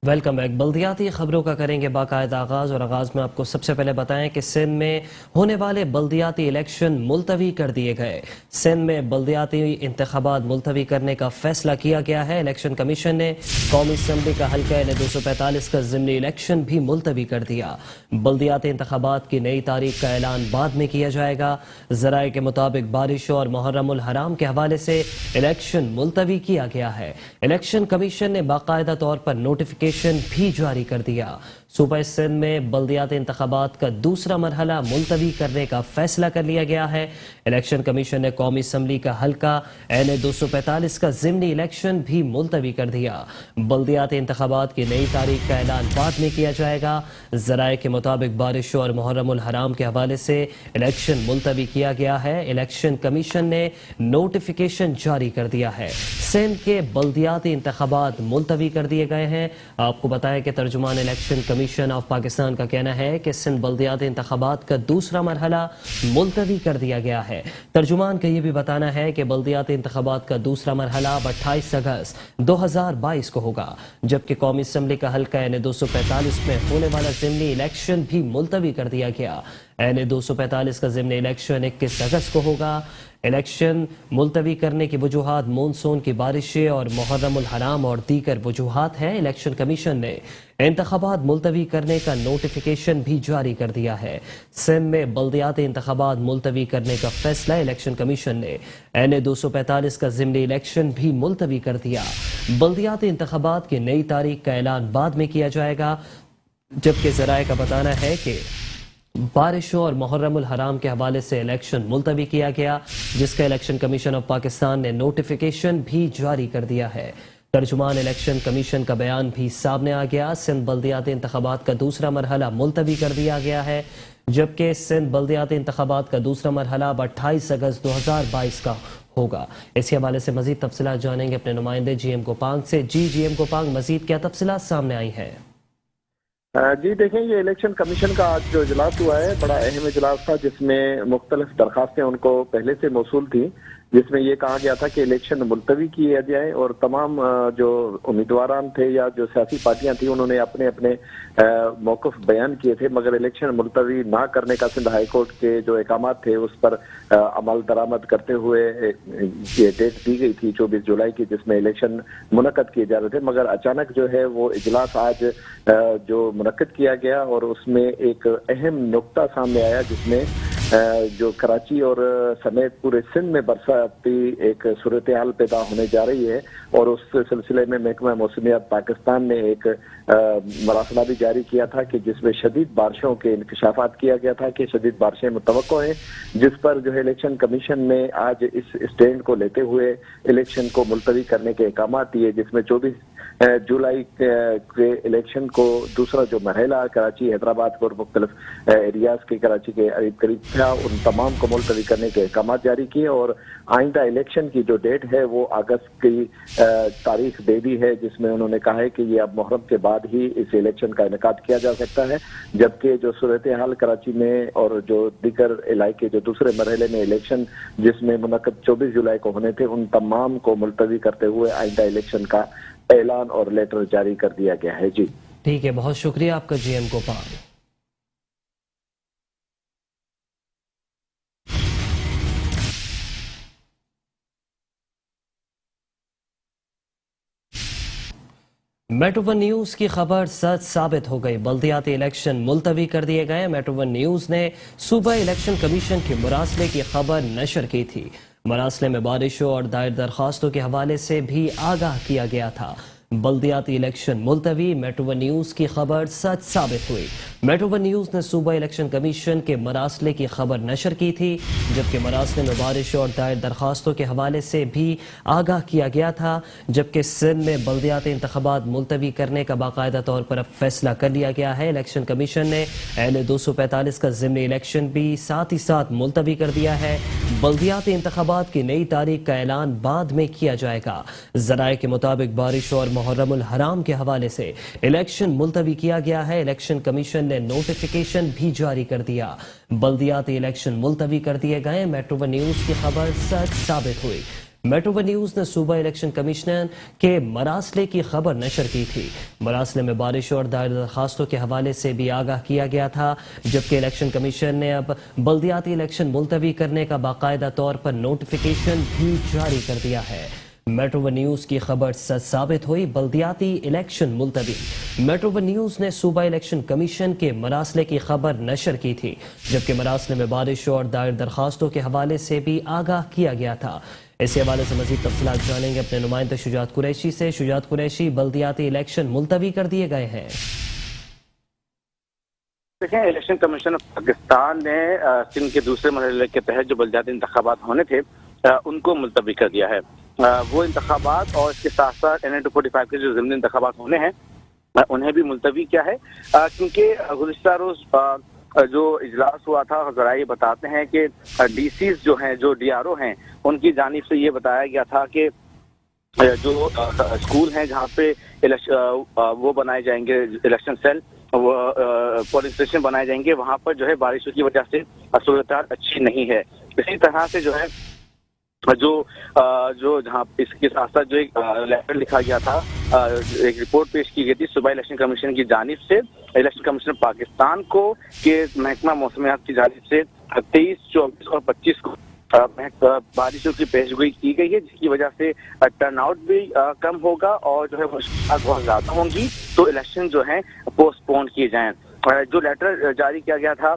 Welcome back. بلدیاتی خبروں کا کریں گے باقاعدہ آغاز، اور آغاز میں آپ کو سب سے پہلے بتائیں کہ سندھ میں ہونے والے بلدیاتی الیکشن ملتوی کر دیے گئے۔ سندھ میں بلدیاتی انتخابات ملتوی کرنے کا فیصلہ کیا گیا ہے۔ الیکشن کمیشن نے قومی اسمبلی کا حلقہ N245 کا ضمنی الیکشن بھی ملتوی کر دیا۔ بلدیاتی انتخابات کی نئی تاریخ کا اعلان بعد میں کیا جائے گا۔ ذرائع کے مطابق بارشوں اور محرم الحرام کے حوالے سے الیکشن ملتوی کیا گیا ہے۔ الیکشن کمیشن نے باقاعدہ طور پر نوٹیفیکیشن بھی جاری کر دیا۔ صوبہ سندھ میں بلدیاتی انتخابات کا دوسرا مرحلہ ملتوی کرنے کا فیصلہ کر لیا گیا ہے۔ الیکشن کمیشن نے قومی اسمبلی کا حلقہ N245 کا ضمنی الیکشن بھی ملتوی کر دیا۔ بلدیاتی انتخابات کی نئی تاریخ کا اعلان بعد میں کیا جائے گا۔ ذرائع کے مطابق بارشوں اور محرم الحرام کے حوالے سے الیکشن ملتوی کیا گیا ہے۔ الیکشن کمیشن نے نوٹیفیکیشن جاری کر دیا ہے۔ سندھ کے بلدیاتی انتخابات ملتوی کر دیے گئے ہیں۔ آپ کو بتائیں کہ ترجمان الیکشن کمیشن آف پاکستان کا کہنا ہے کہ سندھ بلدیاتی انتخابات کا دوسرا مرحلہ ملتوی کر دیا گیا ہے۔ ترجمان کا یہ بھی بتانا ہے کہ بلدیاتی انتخابات کا دوسرا مرحلہ 28 اگست 2022 کو ہوگا، جبکہ قومی اسمبلی کا حلقہ N245 میں ہونے والا ضمنی الیکشن بھی ملتوی کر دیا گیا۔ N245 کا ضمنی الیکشن 21 اگست کو ہوگا۔ الیکشن ملتوی کرنے کی وجوہات مونسون کی بارشیں اور محرم الحرام اور دیگر وجوہات ہیں۔ الیکشن کمیشن نے انتخابات ملتوی کرنے کا نوٹیفیکیشن بھی جاری کر دیا ہے۔ سندھ میں بلدیاتی انتخابات ملتوی کرنے کا فیصلہ الیکشن کمیشن نے N245 کا ضمنی الیکشن بھی ملتوی کر دیا۔ بلدیاتی انتخابات کی نئی تاریخ کا اعلان بعد میں کیا جائے گا، جبکہ ذرائع کا بتانا ہے کہ بارشوں اور محرم الحرام کے حوالے سے الیکشن ملتوی کیا گیا، جس کا الیکشن کمیشن آف پاکستان نے نوٹیفیکیشن بھی جاری کر دیا ہے۔ ترجمان الیکشن کمیشن کا بیان بھی سامنے آ گیا۔ سندھ بلدیاتی انتخابات کا دوسرا مرحلہ ملتوی کر دیا گیا ہے، جبکہ سندھ بلدیاتی انتخابات کا دوسرا مرحلہ 28 اگست 2022 کا ہوگا۔ اسی حوالے سے مزید تفصیلات جانیں گے اپنے نمائندے جی ایم کوپانگ سے۔ جی ایم کوپانگ، مزید کیا تفصیلات سامنے آئی ہیں؟ جی دیکھیں، یہ الیکشن کمیشن کا آج جو اجلاس ہوا ہے بڑا اہم اجلاس تھا، جس میں مختلف درخواستیں ان کو پہلے سے موصول تھیں، جس میں یہ کہا گیا تھا کہ الیکشن ملتوی کیا جائے، اور تمام جو امیدواران تھے یا جو سیاسی پارٹیاں تھیں انہوں نے اپنے اپنے موقف بیان کیے تھے، مگر الیکشن ملتوی نہ کرنے کا سندھ ہائی کورٹ کے جو احکامات تھے اس پر عمل درآمد کرتے ہوئے یہ ڈیٹ دی گئی تھی 24 جولائی کی، جس میں الیکشن منعقد کیے جا رہے تھے، مگر اچانک جو ہے وہ اجلاس آج جو منعقد کیا گیا، اور اس میں ایک اہم نقطہ سامنے آیا، جس میں جو کراچی اور سمیت پورے سندھ میں برساتی ایک صورتحال پیدا ہونے جا رہی ہے، اور اس سلسلے میں محکمہ موسمیات پاکستان نے ایک مراسلہ بھی جاری کیا تھا کہ جس میں شدید بارشوں کے انکشافات کیا گیا تھا کہ شدید بارشیں متوقع ہیں، جس پر جو ہے الیکشن کمیشن نے آج اس اسٹینڈ کو لیتے ہوئے الیکشن کو ملتوی کرنے کے احکامات دیے، جس میں 24 جولائی کے الیکشن کو دوسرا جو مرحلہ کراچی، حیدرآباد اور مختلف ایریاز کے کراچی کے قریب تھا، ان تمام کو ملتوی کرنے کے احکامات جاری کیے، اور آئندہ الیکشن کی جو ڈیٹ ہے وہ اگست کی تاریخ دے دی ہے، جس میں انہوں نے کہا ہے کہ یہ اب محرم کے بعد ہی اس الیکشن کا انعقاد کیا جا سکتا ہے، جبکہ جو صورتحال کراچی میں اور جو دیگر علاقے جو دوسرے مرحلے میں الیکشن جس میں منعقد 24 جولائی کو ہونے تھے، ان تمام کو ملتوی کرتے ہوئے آئندہ الیکشن کا اعلان اور لیٹر جاری کر دیا گیا ہے۔ جی ٹھیک ہے، بہت شکریہ آپ کا جی ایم کوپانگ۔ میٹرو ون نیوز کی خبر سچ ثابت ہو گئی، بلدیاتی الیکشن ملتوی کر دیے گئے۔ میٹرو ون نیوز نے صوبہ الیکشن کمیشن کے مراسلے کی خبر نشر کی تھی۔ مراسلے میں بارشوں اور دائر درخواستوں کے حوالے سے بھی آگاہ کیا گیا تھا۔ بلدیاتی الیکشن ملتوی، میٹرو ون نیوز کی خبر سچ ثابت ہوئی۔ میٹرو ون نیوز نے صوبہ الیکشن کمیشن کے مراسلے کی خبر نشر کی تھی، جبکہ مراسلے میں بارشوں اور دائر درخواستوں کے حوالے سے بھی آگاہ کیا گیا تھا، جبکہ سندھ میں بلدیاتی انتخابات ملتوی کرنے کا باقاعدہ طور پر اب فیصلہ کر لیا گیا ہے۔ الیکشن کمیشن نے N245 کا ضمنی الیکشن بھی ساتھ ہی ساتھ ملتوی کر دیا ہے۔ بلدیاتی انتخابات کی نئی تاریخ کا اعلان بعد میں کیا جائے گا۔ ذرائع کے مطابق بارشوں اور محرم الحرام کے حوالے سے الیکشن ملتوی کیا گیا ہے۔ الیکشن کمیشن نے نوٹیفیکیشن بھی جاری کر دیا۔ بلدیاتی الیکشن ملتوی کر دیے گئے۔ میٹرو ون نیوز کی خبر سچ ثابت ہوئی۔ मेट्रो न्यूज ने सूबा इलेक्शन कमिश्नर के मरासले की खबर नशर की थी। मरासले में बारिश और दायर दरखास्तों के हवाले से भी आगाह किया गया था, जबकि इलेक्शन कमीशन ने अब बल्दियाती इलेक्शन मुलतवी करने का बाकायदा तौर पर नोटिफिकेशन भी जारी कर दिया है। मेट्रो न्यूज की खबर सच साबित हुई, बल्दियाती इलेक्शन मुलतवी। मेट्रो न्यूज ने सूबा इलेक्शन कमीशन के मरासले की खबर नशर की थी, जबकि मरासले में बारिश और दायर दरखास्तों के हवाले से भी आगाह किया गया था। इसी हवाले से मजीद तफसीलात जानेंगे अपने नुमाइंदे शुजात कुरैशी से। शुजात कुरैशी, बल्दियाती इलेक्शन मुलतवी कर दिए गए हैं। देखें, इलेक्शन कमीशन ऑफ पाकिस्तान ने सिंध के दूसरे मरहले के तहत जो बल्दियाती इंतखाबात होने थे उनको मुलतवी कर दिया है। वो इंतखाबात और इसके साथ साथ NA 245 के जो ज़िमनी इंतखाबात होने हैं उन्हें भी मुलतवी किया है, क्योंकि गुज़िश्ता रोज जो इजलास हुआ था, ज़राए बताते हैं कि DCs जो हैं, जो DRO हैं, उनकी जानिब से ये बताया गया था कि जो स्कूल हैं जहाँ पे वो बनाए जाएंगे इलेक्शन सेल, वो पोलिंग स्टेशन बनाए जाएंगे, वहाँ पर जो है बारिशों की वजह से सूरत अच्छी नहीं है। इसी तरह से जो है जो जहाँ इसके साथ साथ जो एक लेटर लिखा गया था, एक रिपोर्ट पेश की गई थी सूबा इलेक्शन कमीशन की जानिब से इलेक्शन कमीशन पाकिस्तान को कि महकमा मौसमियात की जानिब से 23, 24 और 25 को बारिशों की पेशगोई की गई है, जिसकी वजह से टर्नआउट भी कम होगा और जो है मुश्किलात बहुत ज्यादा होंगी, तो इलेक्शन जो है पोस्टपोन किए जाएं। जो लेटर जारी किया गया था,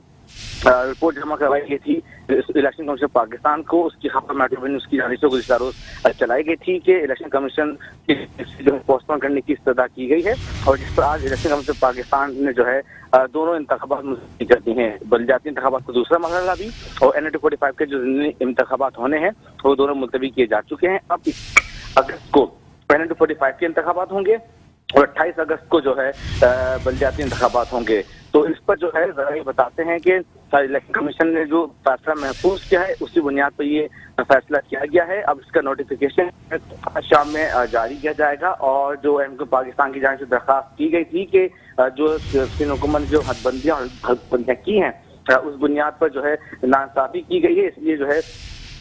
रिपोर्ट जमा करवाई गई थी इलेक्शन कमीशन पाकिस्तान को, उसकी खबर मेट्रो न्यूज की जानिब से गुज़िश्ता रोज चलाई गई थी कि इलेक्शन कमीशन जो है पोस्टपोन करने की इस्तदा की गई है, और जिस पर आज इलेक्शन कमीशन पाकिस्तान ने जो है दोनों इंतखाबात मुलतवी कर दी हैं। बल्दियाती इंतखाबात का दूसरा मरहला भी और NA 245 के जो इंतखाबात होने हैं वो दोनों मुलतवी किए जा चुके हैं। अब 21 अगस्त को NA 245 के इंतखाबात होंगे और 28 अगस्त को जो है बल्दियाती इंतखाबात होंगे। तो इस पर जो है ज़रा बताते हैं कि इलेक्शन कमीशन ने जो फैसला महफूज किया है उसी बुनियाद पर ये फैसला किया गया है। अब इसका नोटिफिकेशन शाम में जारी किया जाएगा, और जो पाकिस्तान की जानिब से दरख्वास्त की गई थी कि जो सिंध हुकूमत ने जो हदबंदियाँ की हैं उस बुनियाद पर जो है नाइंसाफी की गई है, इसलिए जो है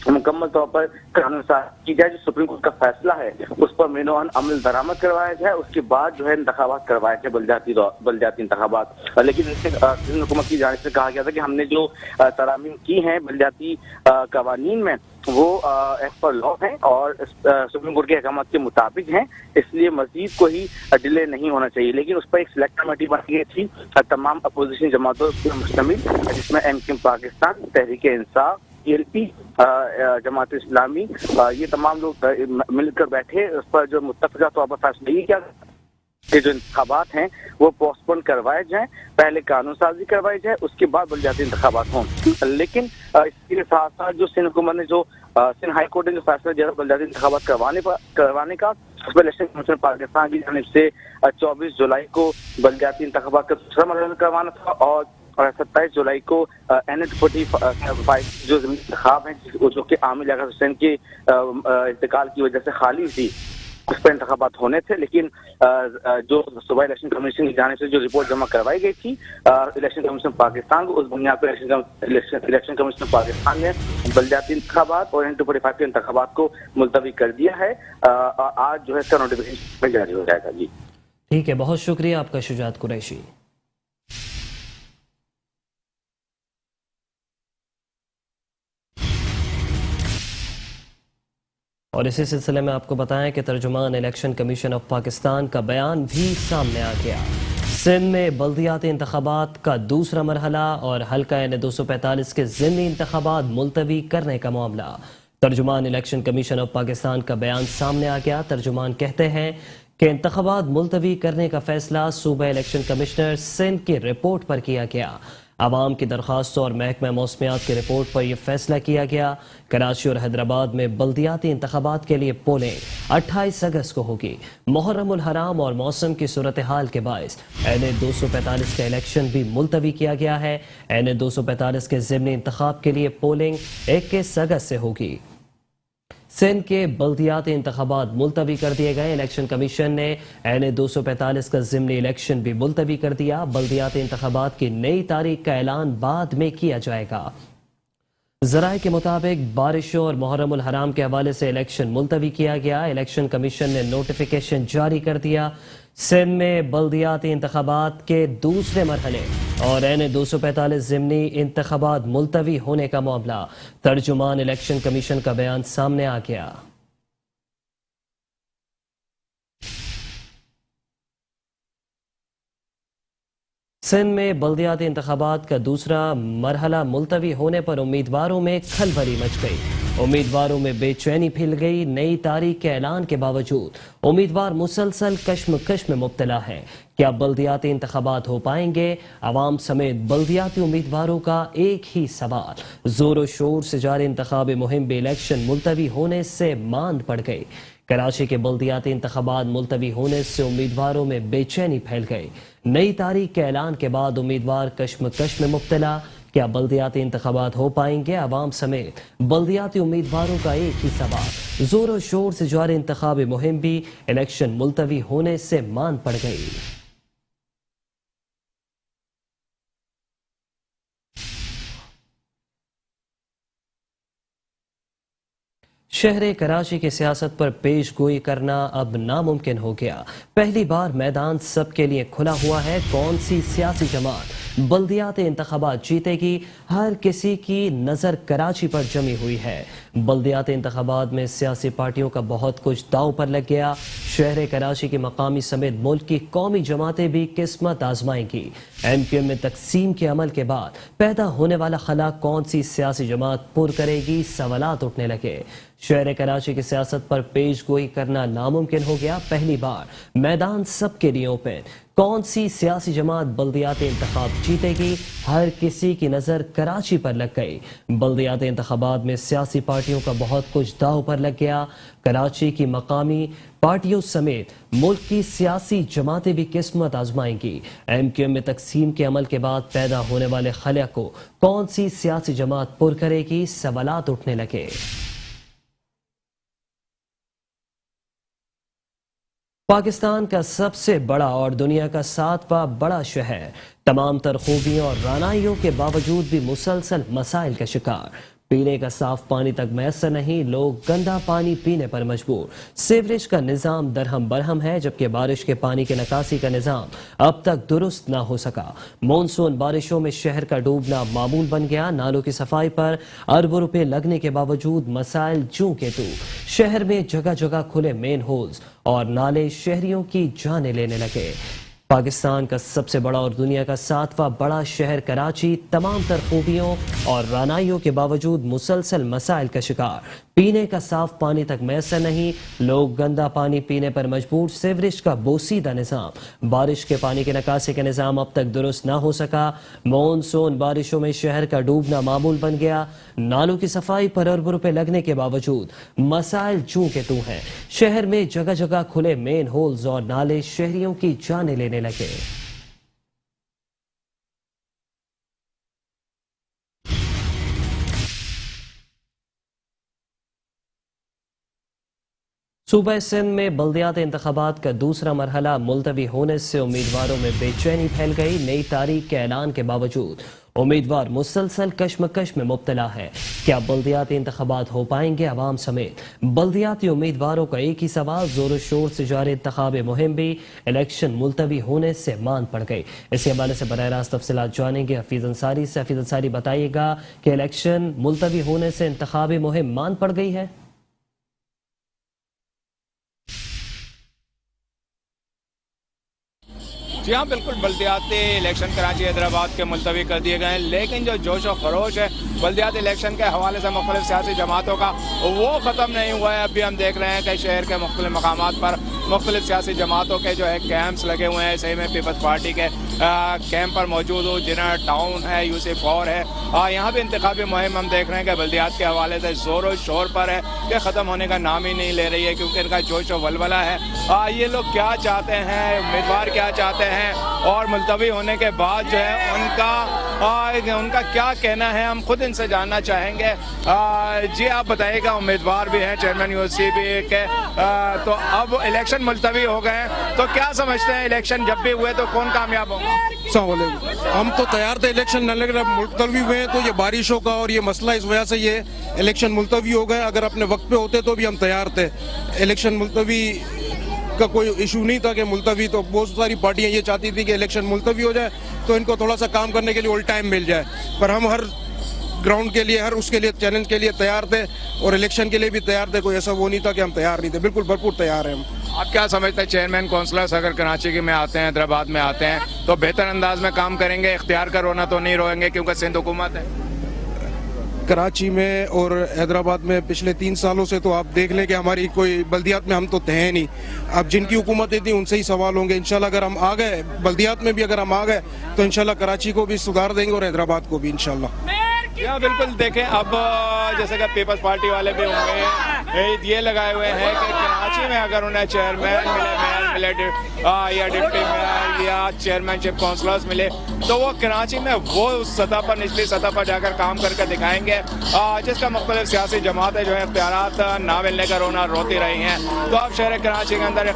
मुकम्मल तौर पर कानून साज़ी की जाए। जो सुप्रीम कोर्ट का फैसला है उस पर मेनोन अमल दरामद करवाया जाए, उसके बाद जो है इंतखाबात करवाए जाए, बल्दियाती इंतखाबात। लेकिन इससे सिंध हुकूमत की जानिब से कहा गया था कि हमने जो तरामीम की हैं बल्दियाती कवानीन में वो एज पर लॉ हैं और सुप्रीम कोर्ट के अहकाम के मुताबिक हैं, इसलिए मजीद को ही डिले नहीं होना चाहिए। लेकिन उस पर एक सिलेक्ट कमेटी बनी गई थी तमाम अपोजिशन जमातों पर मुश्तमिल, जिसमें MKM पाकिस्तान, तहरीक इंसाफ, TLP, जमात इस्लामी, ये तमाम लोग मिलकर बैठे। उस पर जो मुत्तफ़िक़ा तौर पर फैसला ये किया कि जो इंतखाबात हैं वो पोस्टपोन करवाए जाएं, पहले कानून साजी करवाई जाए, उसके बाद बल्दियाती इंतखाबात हों। लेकिन इसके साथ साथ जो सिंध हुकूमत ने जो सिंध हाई कोर्ट ने जो फैसला दिया बल्दियाती इंतखाबात करवाने का, उस पर इलेक्शन कमीशन पाकिस्तान की जानिब से 24 जुलाई को बल्दियाती इंतखाबात का दूसरा मरहला करवाना था, और 27 जुलाई को NA 245 जो इंतखाब हैं जो कि आमिर लियाकत हुसैन के इंतकाल की वजह से खाली थी, उस पर इंतखाबात होने थे। लेकिन जो सूबा इलेक्शन कमीशन की जानिब से जो रिपोर्ट जमा करवाई गई थी इलेक्शन कमीशन पाकिस्तान को, उस बुनियाद पर इलेक्शन कमीशन पाकिस्तान ने बल्दियाती इंतखाबात और NA 245 के इंतखाबात को मुलतवी कर दिया है। आज जो है इसका नोटिफिकेशन जारी हो जाएगा। जी ठीक है, बहुत शुक्रिया आपका शुजात कुरैशी। और इसी सिलसिले में आपको बताएं कि तर्जुमान इलेक्शन कमीशन ऑफ पाकिस्तान का बयान भी सामने आ गया। सिंध में बल्दियाती इंतखाबात का दूसरा मरहला और हल्का NA 245 के ज़िमनी इंतखाबात मुलतवी करने का मामला। तर्जुमान इलेक्शन कमीशन ऑफ पाकिस्तान का बयान सामने आ गया। तर्जुमान कहते हैं कि इंतखाबात मुलतवी करने का फैसला सूबा इलेक्शन कमिश्नर सिंध की रिपोर्ट पर किया गया। आवाम की दरख्वास्तों और महकमा मौसमियात की रिपोर्ट पर यह फैसला किया गया। कराची और हैदराबाद में बल्दियाती इंतखाबात के लिए पोलिंग 28 अगस्त को होगी। मुहर्रमुल हराम और मौसम की सूरत हाल के बायस NA 245 का इलेक्शन भी मुलतवी किया गया है। NA 245 के ज़िमनी इंतखाब के लिए पोलिंग 21 अगस्त से होगी। सिंध के बल्दियाती इंतखाबात मुलतवी कर दिए गए। इलेक्शन कमीशन ने NA 245 का ज़िमनी इलेक्शन भी मुलतवी कर दिया। बल्दियाती इंतखाबात की नई तारीख का ऐलान बाद में किया जाएगा। ذرائع کے مطابق بارشوں اور محرم الحرام کے حوالے سے الیکشن ملتوی کیا گیا۔ الیکشن کمیشن نے نوٹیفیکیشن جاری کر دیا۔ سندھ میں بلدیاتی انتخابات کے دوسرے مرحلے اور این 245 ضمنی انتخابات ملتوی ہونے کا معاملہ۔ ترجمان الیکشن کمیشن کا بیان سامنے آ گیا۔ سندھ میں بلدیاتی انتخابات کا دوسرا مرحلہ ملتوی ہونے پر امیدواروں میں کھلبلی مچ گئی۔ امیدواروں میں بے چینی پھیل گئی۔ نئی تاریخ کے اعلان کے باوجود امیدوار مسلسل کشمکش میں مبتلا ہیں۔ کیا بلدیاتی انتخابات ہو پائیں گے؟ عوام سمیت بلدیاتی امیدواروں کا ایک ہی سوال۔ زور و شور سے جاری انتخابی مہم بھی الیکشن ملتوی ہونے سے ماند پڑ گئی۔ کراچی کے بلدیاتی انتخابات ملتوی ہونے سے امیدواروں میں بے چینی پھیل گئی۔ نئی تاریخ کے اعلان کے بعد امیدوار کشمکش میں مبتلا۔ کیا بلدیاتی انتخابات ہو پائیں گے؟ عوام سمیت بلدیاتی امیدواروں کا ایک ہی سوال۔ زور و شور سے جاری انتخابی مہم بھی الیکشن ملتوی ہونے سے ماند پڑ گئی۔ شہر کراچی کی سیاست پر پیش گوئی کرنا اب ناممکن ہو گیا۔ پہلی بار میدان سب کے لیے کھلا ہوا ہے۔ کون سی سیاسی جماعت بلدیاتی انتخابات جیتے گی؟ ہر کسی کی نظر کراچی پر جمی ہوئی ہے۔ بلدیاتی انتخابات میں سیاسی پارٹیوں کا بہت کچھ داؤ پر لگ گیا۔ شہر کراچی کی مقامی سمیت ملک کی قومی جماعتیں بھی قسمت آزمائیں گی۔ ایم کیو ایم میں تقسیم کے عمل کے بعد پیدا ہونے والا خلا کون سی سیاسی جماعت پر کرے گی؟ سوالات اٹھنے لگے۔ شہر کراچی کی سیاست پر پیش گوئی کرنا ناممکن ہو گیا۔ پہلی بار میدان سب کے لیے اوپن۔ کون سی سیاسی جماعت بلدیاتی انتخاب جیتے گی؟ ہر کسی کی نظر کراچی پر لگ گئی۔ بلدیاتی انتخابات میں سیاسی پارٹیوں کا بہت کچھ داؤ پر لگ گیا۔ کراچی کی مقامی پارٹیوں سمیت ملک کی سیاسی جماعتیں بھی قسمت آزمائیں گی۔ ایم کیو ایم میں تقسیم کے عمل کے بعد پیدا ہونے والے خلا کو کون سی سیاسی جماعت پر کرے گی؟ سوالات اٹھنے لگے۔ پاکستان کا سب سے بڑا اور دنیا کا 7واں بڑا شہر تمام تر خوبیوں اور رانائیوں کے باوجود بھی مسلسل مسائل کا شکار۔ پینے کا صاف پانی تک میسر نہیں، لوگ گندا پانی پینے پر مجبور۔ سیوریج کا نظام درہم برہم ہے، جبکہ بارش کے پانی کے نکاسی کا نظام اب تک درست نہ ہو سکا۔ مونسون بارشوں میں شہر کا ڈوبنا معمول بن گیا۔ نالوں کی صفائی پر اربوں روپے لگنے کے باوجود مسائل جوں کے توں۔ شہر میں جگہ جگہ کھلے مین ہولز اور نالے شہریوں کی جانیں لینے لگے۔ پاکستان کا سب سے بڑا اور دنیا کا 7واں بڑا شہر کراچی تمام تر خوبیوں اور رانائیوں کے باوجود مسلسل مسائل کا شکار۔ پینے کا صاف پانی تک میسر نہیں، لوگ گندا پانی پینے پر مجبور۔ سیوریج کا بوسیدہ نظام، بارش کے پانی کے نکاسی کا نظام اب تک درست نہ ہو سکا۔ مونسون بارشوں میں شہر کا ڈوبنا معمول بن گیا۔ نالوں کی صفائی پر اربوں روپے لگنے کے باوجود مسائل چوں کے توں ہیں۔ شہر میں جگہ جگہ کھلے مین ہولز اور نالے شہریوں کی جانیں لینے لگے۔ صوبہ سندھ میں بلدیاتی انتخابات کا دوسرا مرحلہ ملتوی ہونے سے امیدواروں میں بے چینی پھیل گئی۔ نئی تاریخ کے اعلان کے باوجود امیدوار مسلسل کشمکش میں مبتلا ہے۔ کیا بلدیاتی انتخابات ہو پائیں گے؟ عوام سمیت بلدیاتی امیدواروں کا ایک ہی سوال۔ زور و شور سے جاری انتخابی مہم بھی الیکشن ملتوی ہونے سے ماند پڑ گئی۔ اسی حوالے سے براہ راست تفصیلات جانیں گے حفیظ انصاری سے۔ حفیظ انصاری، بتائیے گا کہ الیکشن ملتوی ہونے سے انتخابی مہم ماند پڑ گئی ہے؟ جی ہاں، بالکل، بلدیاتی الیکشن کراچی حیدرآباد کے ملتوی کر دیے گئے ہیں، لیکن جو جوش و خروش ہے بلدیاتی الیکشن کے حوالے سے مختلف سیاسی جماعتوں کا، وہ ختم نہیں ہوا ہے۔ اب بھی ہم دیکھ رہے ہیں کہ شہر کے مختلف مقامات پر مختلف سیاسی جماعتوں کے جو ہے کیمپس لگے ہوئے ہیں۔ صحیح میں پیپلز پارٹی کے کیمپ پر موجود ہوں، جنر ٹاؤن ہے، UC4 ہے۔ یہاں بھی انتخابی مہم ہم دیکھ رہے ہیں کہ بلدیات کے حوالے سے زور و شور پر ہے، کہ ختم ہونے کا نام ہی نہیں لے رہی ہے، کیونکہ ان کا جوش و ولولہ ہے۔ یہ لوگ کیا چاہتے ہیں، امیدوار کیا چاہتے ہیں، اور ملتوی ہونے کے بعد جو ہے ان کا उनका क्या कहना है हम खुद इनसे जानना चाहेंगे। जी आप बताइएगा, उम्मीदवार भी हैं चेयरमैन यूसी भी के, तो अब इलेक्शन मुलतवी हो गए हैं, तो क्या समझते हैं इलेक्शन जब भी हुए तो कौन कामयाब होगा? हम तो तैयार थे इलेक्शन, लेकिन अब मुलतवी हुए हैं तो ये बारिशों का और ये मसला, इस वजह से ये इलेक्शन मुलतवी हो गए। अगर अपने वक्त पे होते तो भी हम तैयार थे। इलेक्शन मुलतवी का कोई इशू नहीं था कि मुलतवी, तो बहुत सारी पार्टियां ये चाहती थी कि इलेक्शन मुलतवी हो जाए तो इनको थोड़ा सा काम करने के लिए ऑल टाइम मिल जाए, पर हम हर ग्राउंड के लिए, हर उसके लिए, चैलेंज के लिए तैयार थे और इलेक्शन के लिए भी तैयार थे। कोई ऐसा वो नहीं था कि हम तैयार नहीं थे, बिल्कुल भरपूर तैयार हैं हम। आप क्या समझते हैं चेयरमैन काउंसलर्स अगर कराची के में आते हैं, हैदराबाद में आते हैं, तो बेहतर अंदाज में काम करेंगे, इख्तियार का रोना तो नहीं रोएंगे क्योंकि सिंध हुकूमत है? कराची में और हैदराबाद में पिछले 3 सालों से तो आप देख लें कि हमारी कोई बल्दियात में हम तो हैं नहीं। अब जिनकी हुकूमतें थी उनसे ही सवाल होंगे। इंशाल्लाह अगर हम आ गए बल्दियात में भी, अगर हम आ गए तो इंशाल्लाह कराची को भी सुधार देंगे और हैदराबाद को भी इंशाल्लाह। या बिल्कुल देखें, अब जैसे कि पीपल्स पार्टी वाले भी होंगे ये लगाए हुए हैं कि कराची में अगर उन्हें चेयरमैन मिले, मेयर मिले या डिप्टी मेयर या चेयरमैनशिप काउंसलर्स मिले तो वो कराची में वो उस सतह पर, निचली सतह पर जाकर काम करके दिखाएंगे, जिसका मुख्तलिफ सियासी जमातें जो है इख्तियारात ना मिलने का रोना रोती रही हैं। तो अब शहर कराची के अंदर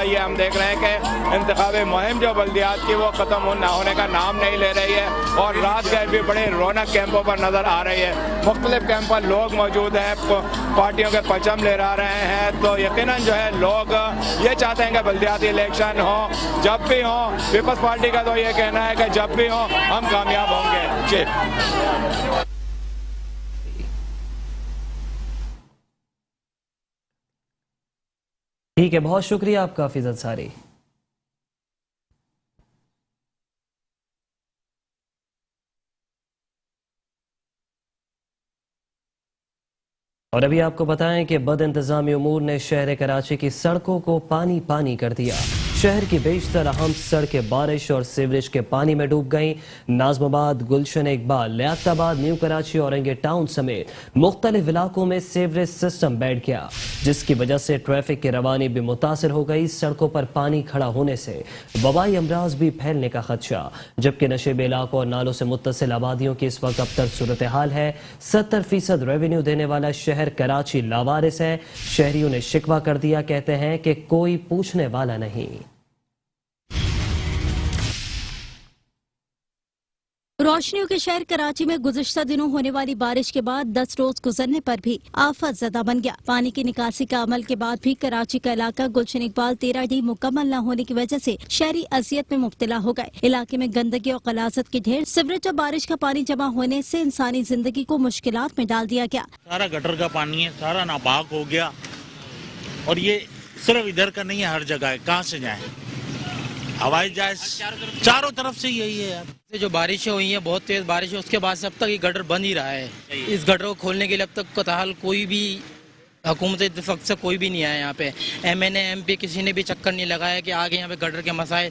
ये हम देख रहे हैं कि इंतखाबी मुहिम जो बल्दियात की वो ख़त्म ना होने का नाम नहीं ले रही है और रात गैर भी बड़े रौनक कैंपों पर नजर आ रही है। मुख्तलिफ कैंप पर लोग मौजूद हैं, पार्टियों के परचम ले रहे हैं, तो यकीनन जो है लोग ये चाहते हैं कि बल्दियाती इलेक्शन हो, जब भी हो। पीपल्स पार्टी का तो ये कहना है कि जब भी हो हम कामयाब होंगे। जी ठीक है, बहुत शुक्रिया आपका फिज़त सारी। और अभी आपको बताएं कि बद इंतजामी उमूर ने शहर कराची की सड़कों को पानी पानी कर दिया। शहर की बेशतर अहम सड़कें बारिश और सीवरेज के पानी में डूब गईं। नाज़माबाद, गुलशन इकबाल, लियाकताबाद, न्यू कराची, औरंगे टाउन समेत मुख्तलिफ इलाकों में सीवरेज सिस्टम बैठ गया, जिसकी वजह से ट्रैफिक की रवानी भी मुतासिर हो गई। सड़कों पर पानी खड़ा होने से वबाई अमराज भी फैलने का खदशा, जबकि नशेबी इलाकों और नालों से मुत्तसिल आबादियों की इस वक्त अबतर सूरत हाल है। 70% रेवेन्यू देने वाला शहर कराची लावारिस है। शहरियों ने शिकवा कर दिया, कहते हैं कि कोई पूछने वाला नहीं। रोशनियों के शहर कराची में गुज़िश्ता दिनों होने वाली बारिश के बाद 10 रोज गुजरने पर भी आफत ज़दा बन गया। पानी की निकासी का अमल के बाद भी कराची का इलाका गुलशन इकबाल 13D मुकम्मल न होने की वजह से शहरी अजियत में मुब्तला हो गए। इलाके में गंदगी और कलाजत के ढेर, सीवरेज और बारिश का पानी जमा होने से इंसानी जिंदगी को मुश्किलात में डाल दिया गया। सारा गटर का पानी है, सारा नापाक हो गया और ये सिर्फ इधर का नहीं है, हर जगह है। कहाँ से जाए? हवाई जहाज चारों तरफ से यही है यार। जो बारिशें हुई हैं, बहुत तेज बारिश है, उसके बाद से अब तक ये गटर बंद ही रहा है। इस गटर को खोलने के लिए अब तक कताल कोई भी हुकूमत इत्तेफाक से कोई भी नहीं आया यहाँ पे। MNA MP किसी ने भी चक्कर नहीं लगाया कि आगे यहाँ पे गटर के मसाइल।